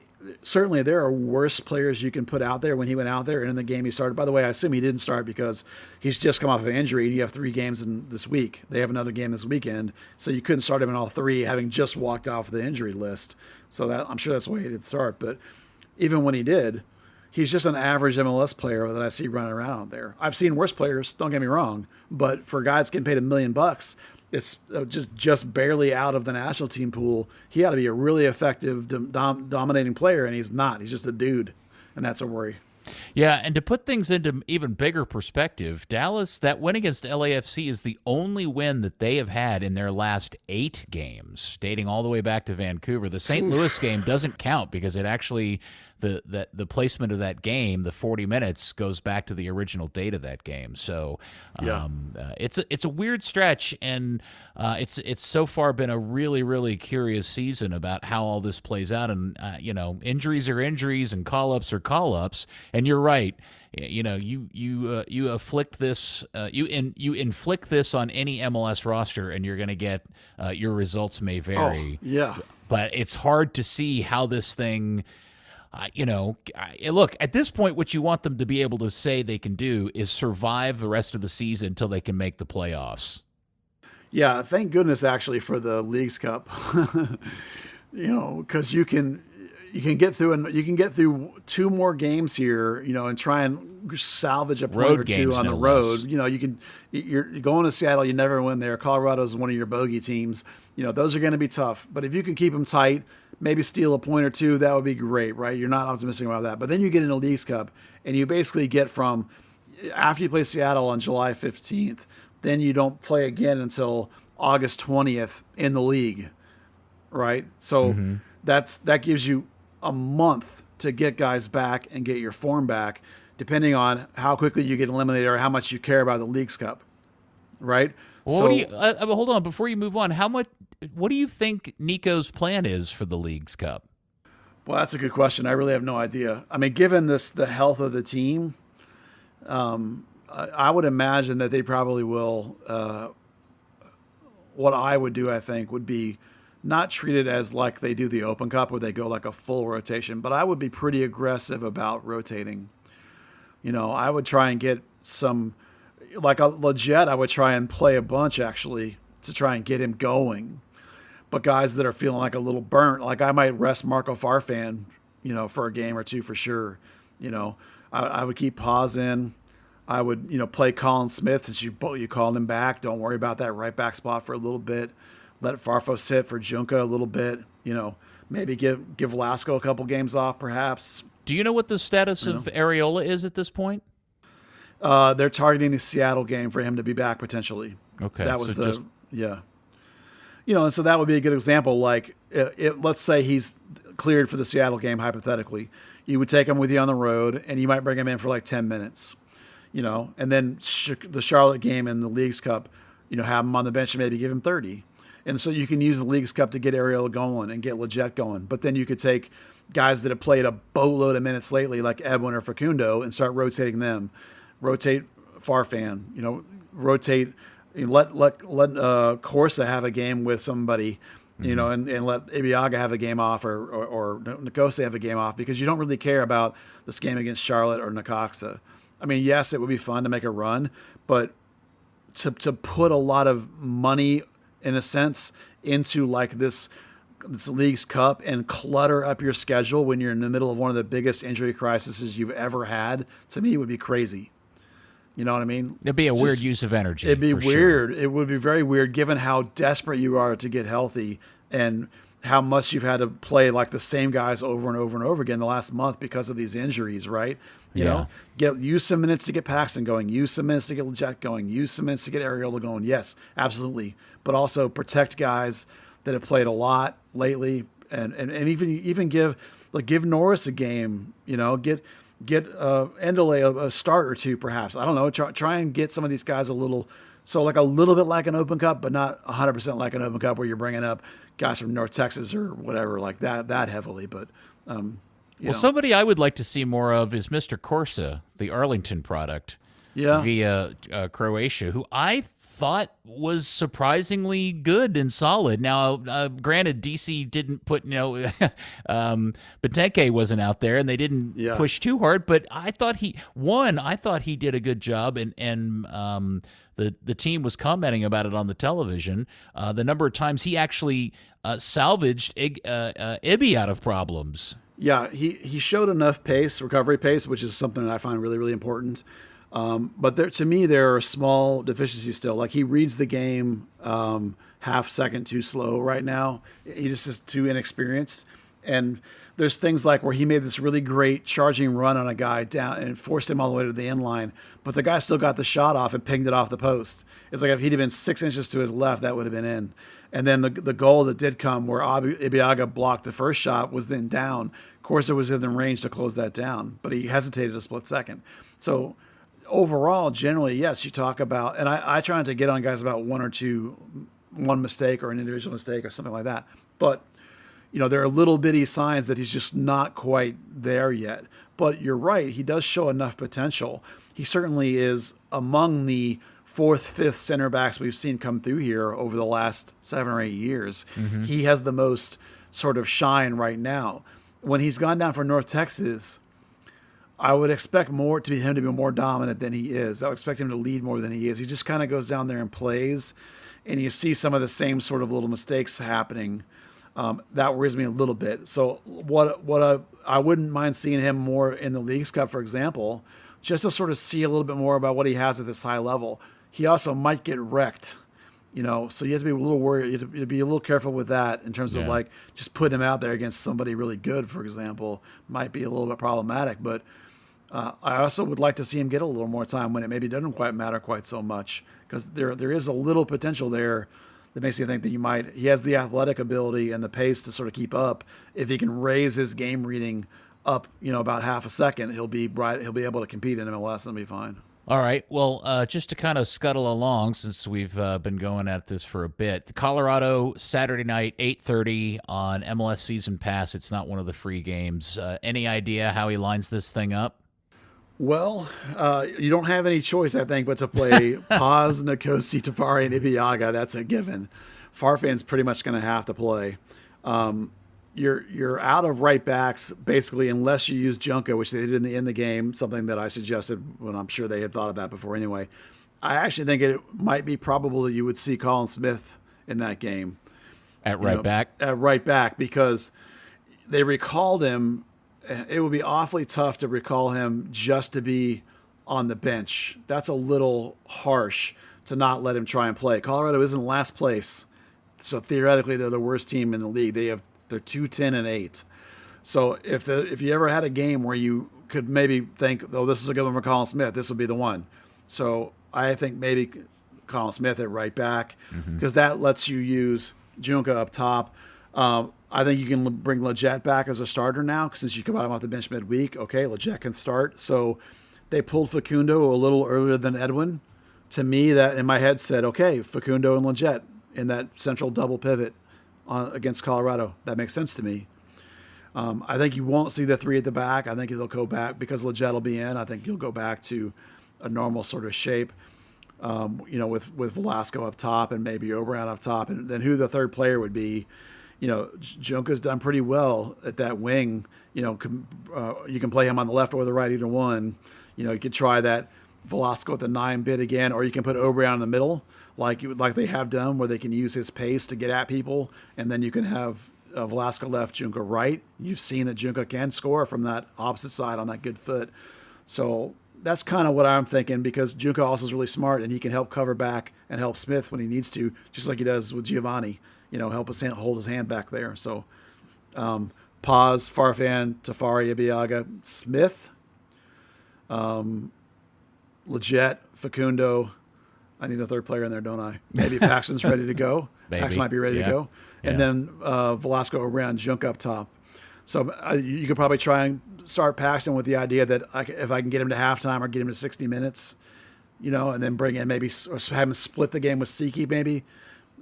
certainly there are worse players you can put out there when he went out there and in the game he started. By the way, I assume he didn't start because he's just come off of injury and you have 3 games in this week. They have another game this weekend, so you couldn't start him in all 3 having just walked off the injury list. So that I'm sure that's why he did start. But even when he did, he's just an average MLS player that I see running around out there. I've seen worse players, don't get me wrong, but for a guy that's getting paid $1 million, it's just barely out of the national team pool. He ought to be a really effective, dominating player, and he's not. He's just a dude. and that's a worry. Yeah, and to put things into even bigger perspective, Dallas, that win against LAFC is the only win that they have had in their last 8 games, dating all the way back to Vancouver. The St. Louis game doesn't count because it actually the placement of that game, the 40 minutes, goes back to the original date of that game. So it's a weird stretch, and it's so far been a really, really curious season about how all this plays out. And injuries are injuries, and call-ups are call-ups. And you're right. You afflict this, you inflict this on any MLS roster, and you're going to get your results may vary. Oh, yeah, but it's hard to see how this thing. Look, at this point, what you want them to be able to say they can do is survive the rest of the season until they can make the playoffs. Yeah, thank goodness actually for the Leagues Cup, because you can get through, and you can get through 2 more games here, and try and salvage a point or 2 on the road. You're going to Seattle, you never win there. Colorado is one of your bogey teams. Those are going to be tough. But if you can keep them tight, maybe steal a point or 2, that would be great, right? You're not optimistic about that. But then you get in the Leagues Cup, and you basically get from after you play Seattle on July 15th, then you don't play again until August 20th in the league, right? So that gives you a month to get guys back and get your form back, depending on how quickly you get eliminated or how much you care about the Leagues Cup, right? Well, what do you, hold on, before you move on, what do you think Nico's plan is for the Leagues Cup? Well, that's a good question. I really have no idea. I mean, given the health of the team, I would imagine that they probably will. What I would do, I think, would be not treat it as like they do the Open Cup where they go like a full rotation, but I would be pretty aggressive about rotating. I would try and get some, like a legit, I would try and play a bunch actually to try and get him going. But guys that are feeling like a little burnt, like I might rest Marco Farfan, for a game or 2 for sure. I would keep Paz in. I would, play Colin Smith since you called him back. Don't worry about that right back spot for a little bit. Let Farfo sit for Junca a little bit. Maybe give Velasco a couple games off, perhaps. Do you know what the status of Areola is at this point? They're targeting the Seattle game for him to be back potentially. Okay, that was and so that would be a good example. Like, let's say he's cleared for the Seattle game, hypothetically. You would take him with you on the road, and you might bring him in for like 10 minutes, and then the Charlotte game in the Leagues Cup, have him on the bench and maybe give him 30. And so you can use the Leagues Cup to get Areola going and get Leggett going. But then you could take guys that have played a boatload of minutes lately, like Edwin or Facundo, and start rotating them. Rotate Farfan, rotate, let Corsa have a game with somebody, and let Ibiaga have a game off or Nikose have a game off, because you don't really care about this game against Charlotte or Necaxa. I mean, yes, it would be fun to make a run, but to put a lot of money, in a sense, into like this Leagues Cup and clutter up your schedule when you're in the middle of one of the biggest injury crises you've ever had, to me would be crazy. You know what I mean? It'd be a weird use of energy. It'd be weird. Sure. It would be very weird given how desperate you are to get healthy and how much you've had to play like the same guys over and over and over again the last month because of these injuries, right? Use some minutes to get Paxton going, use some minutes to get Leggett going, use some minutes to get Areola going. Yes, absolutely. But also protect guys that have played a lot lately, and even give Norris a game, get Endele a start or 2 perhaps. I don't know. Try and get some of these guys a little bit like an Open Cup, but not 100% like an Open Cup where you're bringing up guys from North Texas or whatever like that heavily. But somebody I would like to see more of is Mr. Corsa, the Arlington product, via Croatia, who I thought was surprisingly good and solid. Now, granted, DC didn't put, Benteke wasn't out there, and they didn't push too hard. But I thought he did a good job, and the team was commenting about it on the television. The number of times he actually salvaged Ibby out of problems. Yeah, he showed enough recovery pace, which is something that I find really, really important. But to me, there are small deficiencies still. Like, he reads the game half second too slow right now. He just is too inexperienced. And there's things like where he made this really great charging run on a guy down and forced him all the way to the end line, but the guy still got the shot off and pinged it off the post. It's like if he'd have been 6 inches to his left, that would have been in. And then the goal that did come where Ibeagha blocked the first shot was then down. Corsa was in the range to close that down, but he hesitated a split second. So overall, generally, yes, you talk about, and I try not to get on guys about one mistake or an individual mistake or something like that. But, there are little bitty signs that he's just not quite there yet. But you're right, he does show enough potential. He certainly is among the fourth, fifth center backs we've seen come through here over the last 7 or 8 years. Mm-hmm. He has the most sort of shine right now. When he's gone down for North Texas, I would expect him to be more dominant than he is. I would expect him to lead more than he is. He just kind of goes down there and plays, and you see some of the same sort of little mistakes happening. That worries me a little bit. So I wouldn't mind seeing him more in the Leagues Cup, for example, just to sort of see a little bit more about what he has at this high level. He also might get wrecked, so you have to be a little worried. You have to be a little careful with that in terms of like just putting him out there against somebody really good, for example, might be a little bit problematic. But I also would like to see him get a little more time when it maybe doesn't quite matter quite so much, because there is a little potential there that makes me think that he has the athletic ability and the pace to sort of keep up. If he can raise his game reading up, about half a second, he'll be able to compete in MLS and be fine. All right. Well, just to kind of scuttle along, since we've been going at this for a bit, Colorado, Saturday night, 8:30 on MLS Season Pass. It's not one of the free games. Any idea how he lines this thing up? Well, you don't have any choice, I think, but to play Paz, Nkosi, Tafari, and Ibeagha. That's a given. Farfan's pretty much going to have to play. You're out of right backs, basically, unless you use Junko, which they did in the game, something that I suggested when I'm sure they had thought of that before anyway. I actually think it might be probable that you would see Colin Smith in that game. At right back? At right back, because they recalled him. It would be awfully tough to recall him just to be on the bench. That's a little harsh to not let him try and play. Colorado is in last place, so theoretically they're the worst team in the league. They're 2-10-8. So if you ever had a game where you could maybe think, oh, this is a good one for Colin Smith, this would be the one. So I think maybe Colin Smith at right back, because that lets you use Junka up top. I think you can bring Leggett back as a starter now, since you come out off the bench midweek. Okay, Leggett can start. So they pulled Facundo a little earlier than Edwin. To me, that in my head said, okay, Facundo and Leggett in that central double pivot against Colorado. That makes sense to me. I think you won't see the three at the back. I think they'll go back because Leggett will be in. I think you'll go back to a normal sort of shape, with Velasco up top and maybe Oberon up top. And then who the third player would be. Junka's done pretty well at that wing. You can play him on the left or the right, either one. You could try that Velasco at the 9 bit again, or you can put Oberon in the middle, like they have done, where they can use his pace to get at people, and then you can have Velasco left, Junka right. You've seen that Junka can score from that opposite side on that good foot. So that's kind of what I'm thinking, because Junka also is really smart, and he can help cover back and help Smith when he needs to, just like he does with Giovanni. Help us hold his hand back there. So, Paz, Farfan, Tafari, Ibeagha, Smith, Leggett, Facundo. I need a third player in there, don't I? Maybe Paxton's ready to go. Paxton might be ready to go. And then Velasco around, Junk up top. So you could probably try and start Paxton with the idea that if I can get him to halftime or get him to 60 minutes, and then bring in maybe, or have him split the game with Siki maybe.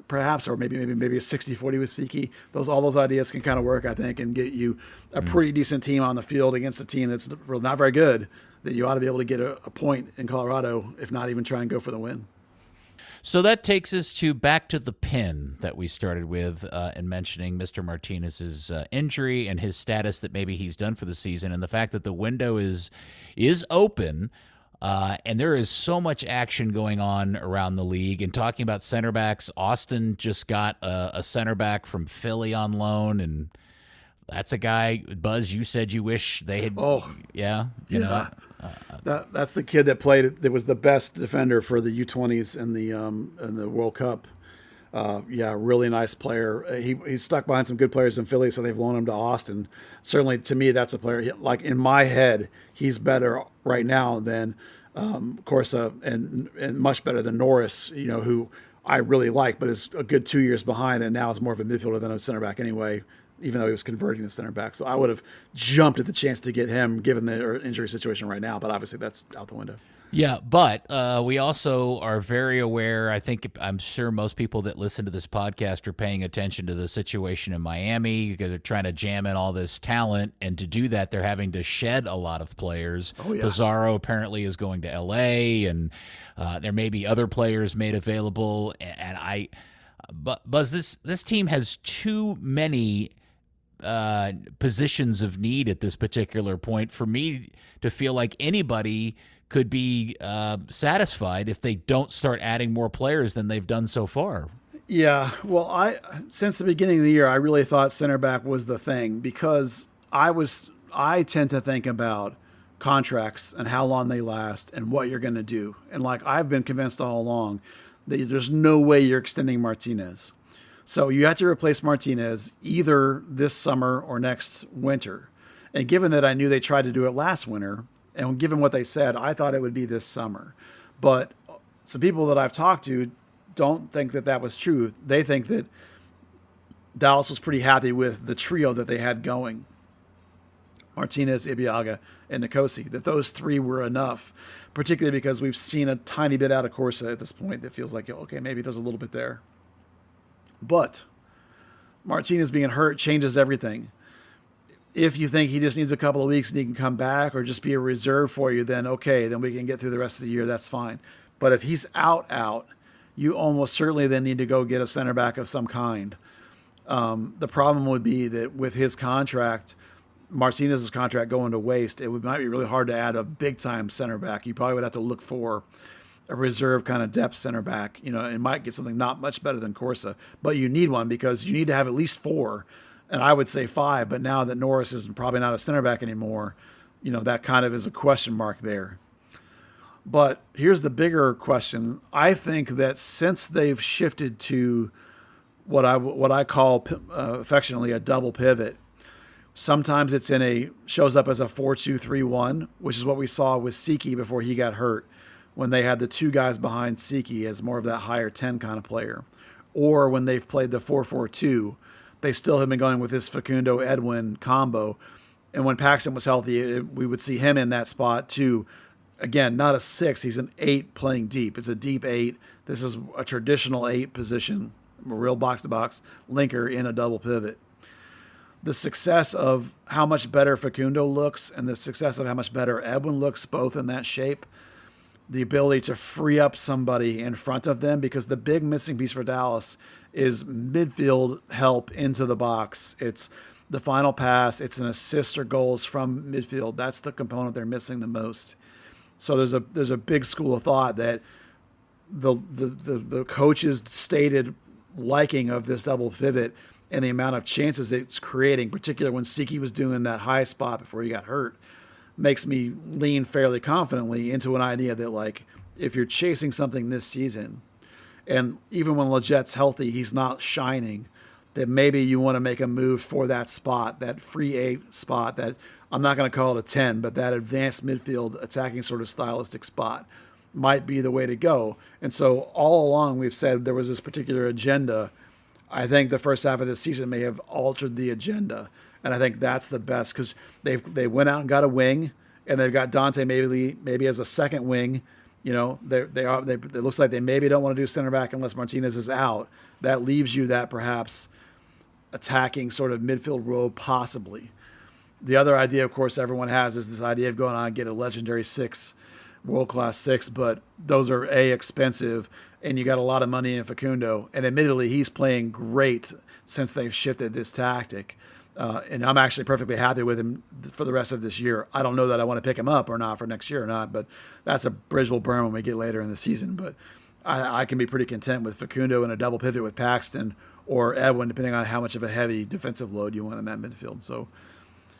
Perhaps, or maybe a 60-40 with Siki. All those ideas can kind of work, I think, and get you a pretty decent team on the field against a team that's not very good, that you ought to be able to get a point in Colorado, if not even try and go for the win. So that takes us back to the pin that we started with in mentioning Mr. Martinez's injury and his status, that maybe he's done for the season, and the fact that the window is open. And there is so much action going on around the league. And talking about center backs, Austin just got a center back from Philly on loan, and that's a guy, Buzz, you said you wish they had. Oh, yeah, that's the kid that was the best defender for the U20s in the World Cup. Really nice player. He's stuck behind some good players in Philly, so they've loaned him to Austin. Certainly, to me, that's a player. Like in my head, he's better right now than Corsa and much better than Norris. Who I really like, but is a good 2 years behind, and now is more of a midfielder than a center back anyway. Even though he was converting to center back, so I would have jumped at the chance to get him, given the injury situation right now. But obviously, that's out the window. Yeah, but we also are very aware. I'm sure most people that listen to this podcast are paying attention to the situation in Miami because they're trying to jam in all this talent, and to do that, they're having to shed a lot of players. Oh, yeah. Pizarro apparently is going to L.A., and there may be other players made available. But Buzz, this team has too many positions of need at this particular point for me to feel like anybody could be satisfied if they don't start adding more players than they've done so far. Yeah, well, since the beginning of the year, I really thought center back was the thing, because I tend to think about contracts and how long they last and what you're going to do. And like I've been convinced all along that there's no way you're extending Martinez. So you have to replace Martinez either this summer or next winter. And given that I knew they tried to do it last winter, and given what they said, I thought it would be this summer. But some people that I've talked to don't think that that was true. They think that Dallas was pretty happy with the trio that they had going. Martinez, Ibeagha, and Nkosi, that those three were enough, particularly because we've seen a tiny bit out of Corsa at this point that feels like, okay, maybe there's a little bit there. But Martinez being hurt changes everything. If you think he just needs a couple of weeks and he can come back or just be a reserve for you, then okay, then we can get through the rest of the year. That's fine. But if he's out, you almost certainly then need to go get a center back of some kind. The problem would be that with his contract, Martinez's contract going to waste, might be really hard to add a big-time center back. You probably would have to look for a reserve kind of depth center back. And might get something not much better than Corsa. But you need one because you need to have at least 4. And I would say 5, but now that Norris is probably not a center back anymore, that kind of is a question mark there. But here's the bigger question. I think that since they've shifted to what I call affectionately a double pivot, sometimes shows up as a 4-2-3-1, which is what we saw with Siki before he got hurt, when they had the 2 guys behind Siki as more of that higher 10 kind of player, or when they've played the 4-4-2. They still have been going with this Facundo-Edwin combo. And when Paxton was healthy, we would see him in that spot too. Again, not a 6. He's an 8 playing deep. It's a deep 8. This is a traditional 8 position, a real box-to-box linker in a double pivot. The success of how much better Facundo looks and the success of how much better Edwin looks, both in that shape, the ability to free up somebody in front of them, because the big missing piece for Dallas is midfield help into the box. It's the final pass. It's an assist or goals from midfield. That's the component they're missing the most. So there's a big school of thought that the coach's stated liking of this double pivot and the amount of chances it's creating, particularly when Siki was doing that high spot before he got hurt, makes me lean fairly confidently into an idea that, like, if you're chasing something this season, and even when Legette's healthy, he's not shining, that maybe you want to make a move for that spot, that free 8 spot, that I'm not going to call it a 10, but that advanced midfield attacking sort of stylistic spot might be the way to go. And so all along we've said there was this particular agenda. I think the first half of this season may have altered the agenda. And I think that's the best, because they went out and got a wing, and they've got Dante maybe as a second wing. It looks like they maybe don't want to do center back unless Martinez is out. That leaves you that perhaps attacking sort of midfield role possibly. The other idea, of course, everyone has is this idea of going on and get a legendary 6, world-class 6, but those are expensive, and you got a lot of money in Facundo. And admittedly, he's playing great since they've shifted this tactic. And I'm actually perfectly happy with him for the rest of this year. I don't know that I want to pick him up or not for next year or not, but that's a bridge we'll burn when we get later in the season. But I can be pretty content with Facundo in a double pivot with Paxton or Edwin, depending on how much of a heavy defensive load you want in that midfield. So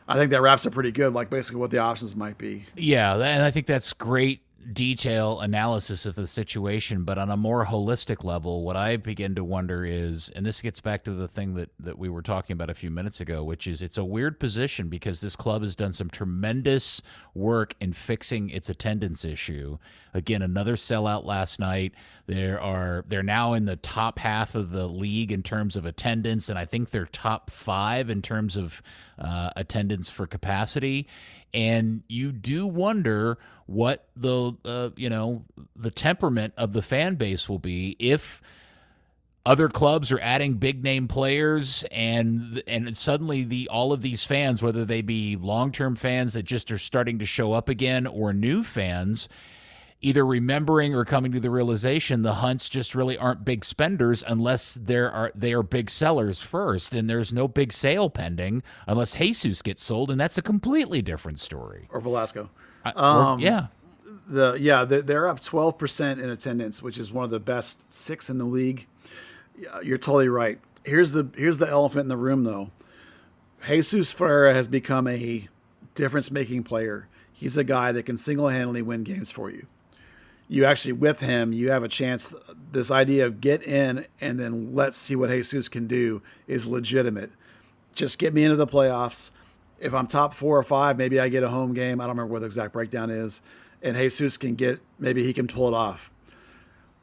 I think that wraps up pretty good, like basically what the options might be. Yeah, and I think that's great detail analysis of the situation, but on a more holistic level, what I begin to wonder is, and this gets back to the thing that we were talking about a few minutes ago, which is it's a weird position because this club has done some tremendous work in fixing its attendance issue. Again, another sellout last night. They're now in the top half of the league in terms of attendance, and I think they're top 5 in terms of attendance for capacity. And you do wonder what the temperament of the fan base will be if other clubs are adding big name players and suddenly all of these fans, whether they be long-term fans that just are starting to show up again or new fans, either remembering or coming to the realization the Hunts just really aren't big spenders unless they are big sellers first, and there's no big sale pending unless Jesus gets sold, and that's a completely different story. Or Velasco. Yeah. They're up 12% in attendance, which is one of the best 6 in the league. Yeah, you're totally right. Here's the elephant in the room, though. Jesus Ferreira has become a difference-making player. He's a guy that can single-handedly win games for you. You actually, with him, you have a chance. This idea of get in and then let's see what Jesus can do is legitimate. Just get me into the playoffs. If I'm top 4 or 5, maybe I get a home game. I don't remember what the exact breakdown is. And Jesus maybe he can pull it off.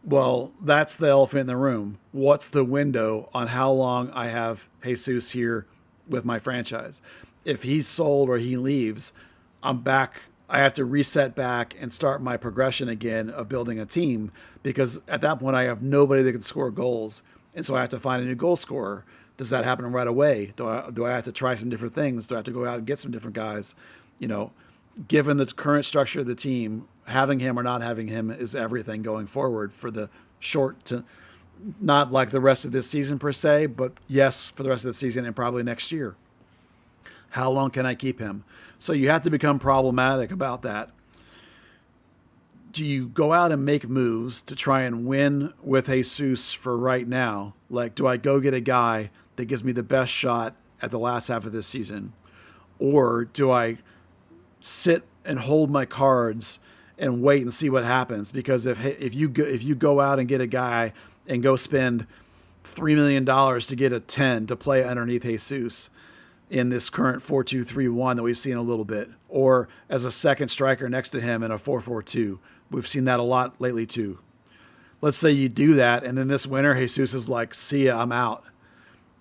Well, that's the elephant in the room. What's the window on how long I have Jesus here with my franchise? If he's sold or he leaves, I'm back. I have to reset back and start my progression again of building a team, because at that point I have nobody that can score goals. And so I have to find a new goal scorer. Does that happen right away? Do I have to try some different things? Do I have to go out and get some different guys? Given the current structure of the team, having him or not having him is everything going forward for the short to, not like the rest of this season per se, but yes, for the rest of the season and probably next year. How long can I keep him? So you have to become problematic about that. Do you go out and make moves to try and win with Jesus for right now? Like, do I go get a guy that gives me the best shot at the last half of this season? Or do I sit and hold my cards and wait and see what happens? Because if you go out and get a guy and go spend $3 million to get a 10 to play underneath Jesus in this current 4-2-3-1 that we've seen a little bit, or as a second striker next to him in a 4-4-2. We've seen that a lot lately too. Let's say you do that, and then this winter Jesus is like, see ya, I'm out.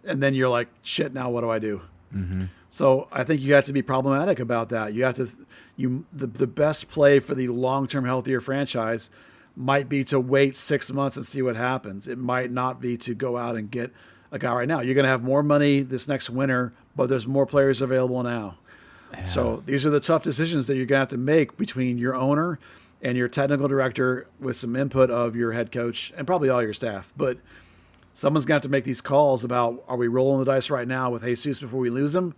And then you're like, shit, now what do I do? Mm-hmm. So I think you have to be problematic about that. You have to, the best play for the long-term healthier franchise might be to wait 6 months and see what happens. It might not be to go out and get a guy right now. You're going to have more money this next winter, but there's more players available now. Yeah. So these are the tough decisions that you're going to have to make between your owner and your technical director with some input of your head coach and probably all your staff. But someone's going to have to make these calls about, are we rolling the dice right now with Jesus before we lose him?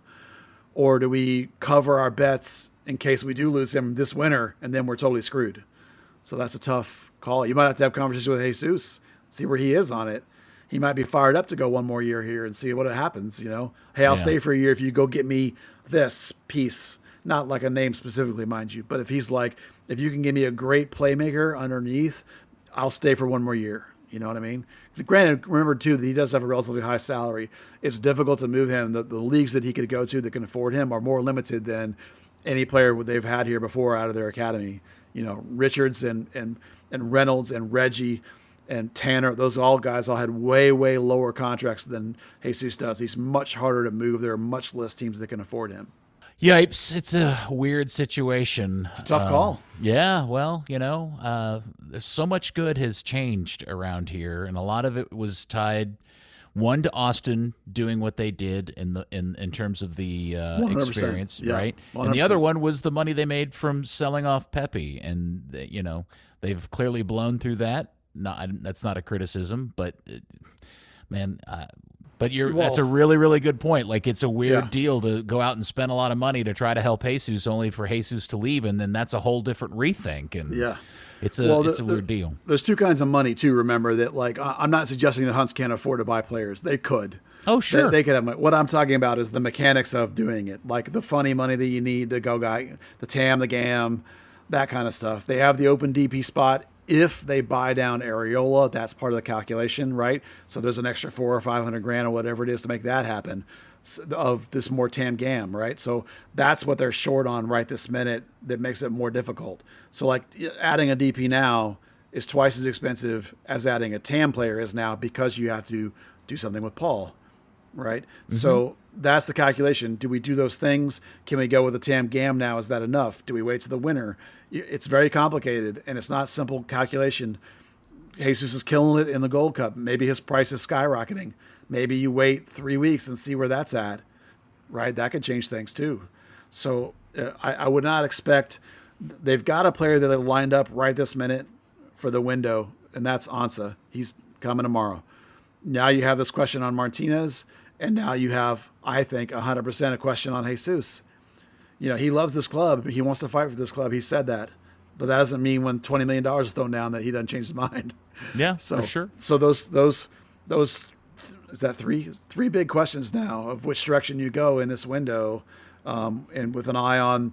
Or do we cover our bets in case we do lose him this winter and then we're totally screwed? So that's a tough call. You might have to have a conversation with Jesus, see where he is on it. He might be fired up to go one more year here and see what happens. Hey, I'll stay for a year if you go get me this piece. Not like a name specifically, mind you, but if he's like, if you can give me a great playmaker underneath, I'll stay for one more year. You know what I mean? Granted, remember too that he does have a relatively high salary. It's difficult to move him. The leagues that he could go to that can afford him are more limited than any player they've had here before out of their academy. Richards and Reynolds and Reggie and Tanner, those all guys all had way, way lower contracts than Jesus does. He's much harder to move. There are much less teams that can afford him. Yipes, it's a weird situation. It's a tough call. Yeah, well, there's so much good has changed around here, and a lot of it was tied, one, to Austin doing what they did in terms of the experience, yeah, right? 100%. And the other one was the money they made from selling off Pepe, and they've clearly blown through that. That's not a criticism, but man. That's a really, really good point. Like, it's a weird deal to go out and spend a lot of money to try to help Jesus, only for Jesus to leave, and then that's a whole different rethink. And it's a weird deal. There's two kinds of money too. Remember that. Like, I'm not suggesting the Hunts can't afford to buy players. They could. Oh, sure. They could have money. What I'm talking about is the mechanics of doing it, like the funny money that you need to go the TAM, the GAM, that kind of stuff. They have the open DP spot. If they buy down Areola, that's part of the calculation, right? So there's an extra $400 or $500 or whatever it is to make that happen of this more Gam, right? So that's what they're short on right this minute that makes it more difficult. So like adding a DP now is twice as expensive as adding a TAM player is now because you have to do something with Paul, right? Mm-hmm. So that's the calculation. Do we do those things? Can we go with a TAM Gam now? Is that enough? Do we wait to the winter? It's very complicated, and it's not simple calculation. Jesus is killing it in the Gold Cup. Maybe his price is skyrocketing. Maybe you wait 3 weeks and see where that's at, right? That could change things too. So I would not expect – they've got a player that they lined up right this minute for the window, and that's Ansah. He's coming tomorrow. Now you have this question on Martinez, and now you have, I think, 100% a question on Jesus. You know, he loves this club. He wants to fight for this club. He said that. But that doesn't mean when $20 million is thrown down that he doesn't change his mind. Yeah, so, for sure. So those is that three big questions now of which direction you go in this window, and with an eye on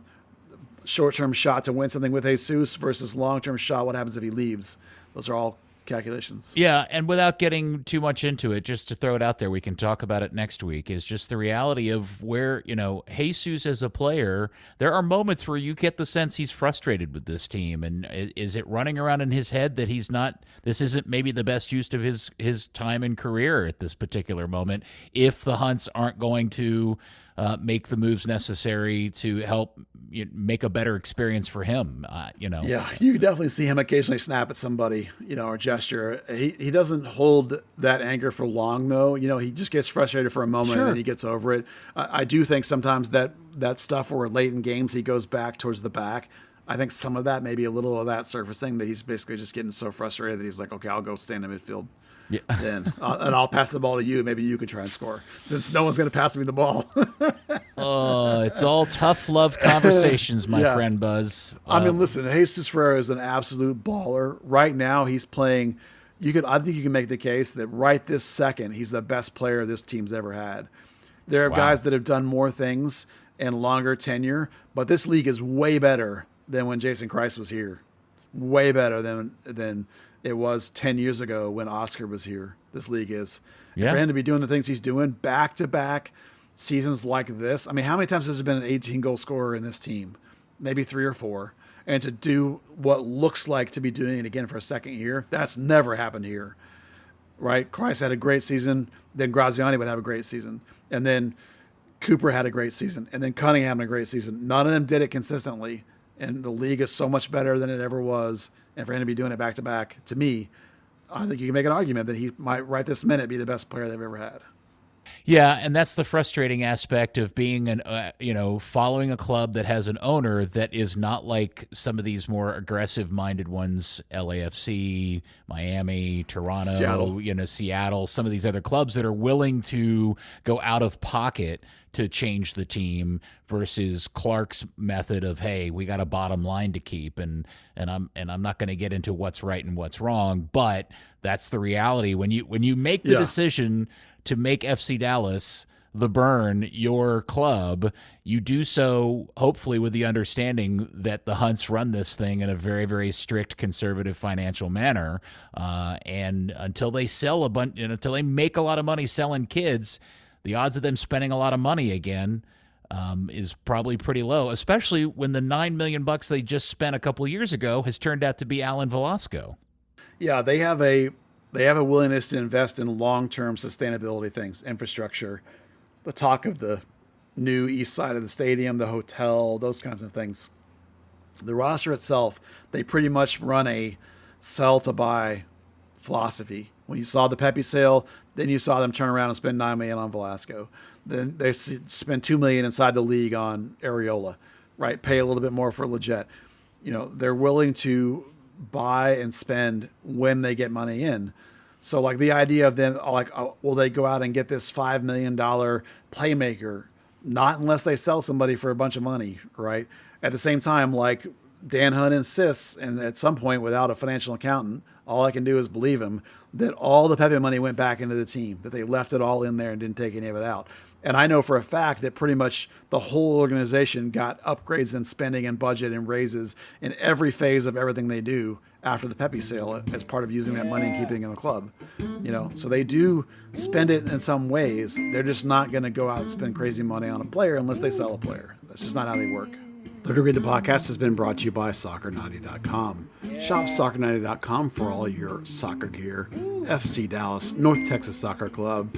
short-term shot to win something with Jesus versus long-term shot, what happens if he leaves? Those are all calculations. Yeah, and without getting too much into it, just to throw it out there, we can talk about it next week, is just the reality of where, you know, Jesus as a player, there are moments where you get the sense he's frustrated with this team. And is it running around in his head that he's not, this isn't maybe the best use of his time and career at this particular moment if the Hunts aren't going to make the moves necessary to help make a better experience for him, you know. Yeah, you can definitely see him occasionally snap at somebody, you know, or gesture. He doesn't hold that anger for long, though. You know, he just gets frustrated for a moment and then he gets over it. I do think sometimes that stuff where late in games he goes back towards the back, I think some of that, maybe a little of that surfacing, that he's basically just getting so frustrated that he's like, okay, I'll go stand in midfield. Yeah. Then and I'll pass the ball to you. Maybe you can try and score, since no one's going to pass me the ball. It's all tough love conversations, my friend Buzz. I mean, listen, Jesus Ferreira is an absolute baller. Right now, he's playing. I think you can make the case that right this second, he's the best player this team's ever had. There are guys that have done more things and longer tenure, but this league is way better than when Jason Christ was here. Way better than it was 10 years ago when Oscar was here. This league is. Yeah. For him to be doing the things he's doing back-to-back seasons like this. I mean, how many times has there been an 18-goal scorer in this team? Maybe 3 or 4. And to do what looks like to be doing it again for a second year, that's never happened here. Right? Christ had a great season. Then Graziani would have a great season. And then Cooper had a great season. And then Cunningham had a great season. None of them did it consistently. And the league is so much better than it ever was. And for him to be doing it back-to-back, to me, I think you can make an argument that he might, right this minute, be the best player they've ever had. Yeah, and that's the frustrating aspect of being following a club that has an owner that is not like some of these more aggressive-minded ones, LAFC, Miami, Toronto, Seattle, some of these other clubs that are willing to go out of pocket to change the team versus Clark's method of, hey, we got a bottom line to keep, and I'm not going to get into what's right and what's wrong, but that's the reality. When you make the decision to make FC Dallas the Burn your club, you do so hopefully with the understanding that the Hunts run this thing in a very, very strict conservative financial manner, and until they sell a bunch, until they make a lot of money selling kids, the odds of them spending a lot of money again is probably pretty low, especially when the $9 million they just spent a couple of years ago has turned out to be Alan Velasco. Yeah, they have a willingness to invest in long-term sustainability things, infrastructure, the talk of the new east side of the stadium, the hotel, those kinds of things. The roster itself, they pretty much run a sell to buy philosophy. When you saw the Pepe sale, then you saw them turn around and spend $9 million on Velasco. Then they spend $2 million inside the league on Areola, right? Pay a little bit more for Leggett. They're willing to buy and spend when they get money in. So like the idea of then will they go out and get this $5 million playmaker? Not unless they sell somebody for a bunch of money, right? At the same time, like Dan Hunt insists, and at some point without a financial accountant, all I can do is believe him, that all the Pepe money went back into the team, that they left it all in there and didn't take any of it out. And I know for a fact that pretty much the whole organization got upgrades in spending and budget and raises in every phase of everything they do after the Pepe sale as part of using that money and keeping it in the club. So they do spend it in some ways. They're just not going to go out and spend crazy money on a player unless they sell a player. That's just not how they work. Third Degree, the podcast, has been brought to you by SoccerNaughty.com. Shop SoccerNaughty.com for all your soccer gear. FC Dallas, North Texas Soccer Club,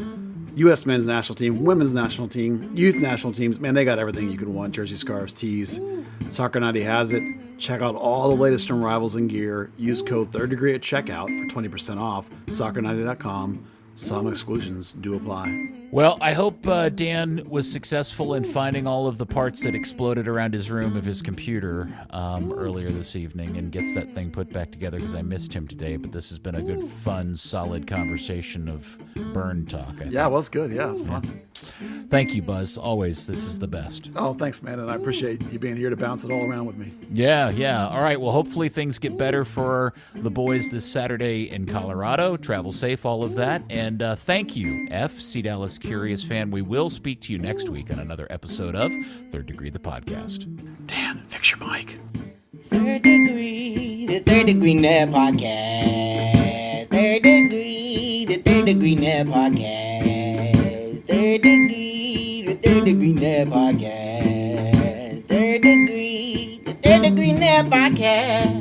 U.S. men's national team, women's national team, youth national teams. Man, they got everything you can want. Jersey, scarves, tees. Soccer Naughty has it. Check out all the latest from Rivals and gear. Use code Third Degree at checkout for 20% off. SoccerNaughty.com. Some exclusions do apply. Well, I hope Dan was successful in finding all of the parts that exploded around his room of his computer earlier this evening and gets that thing put back together, because I missed him today. But this has been a good, fun, solid conversation of burn talk. Yeah, it was good. Yeah, it's fun. Thank you, Buzz. Always, this is the best. Oh, thanks, man. And I appreciate you being here to bounce it all around with me. Yeah. All right. Well, hopefully things get better for the boys this Saturday in Colorado. Travel safe, all of that. And thank you, FC Dallas Curious Fan. We will speak to you next week on another episode of Third Degree, the podcast. Dan, fix your mic. Third Degree, the Third Degree Net Podcast. Third Degree, the Third Degree Net Podcast. Third Degree, the Third Degree Net Podcast. Third Degree, the Third Degree Net Podcast.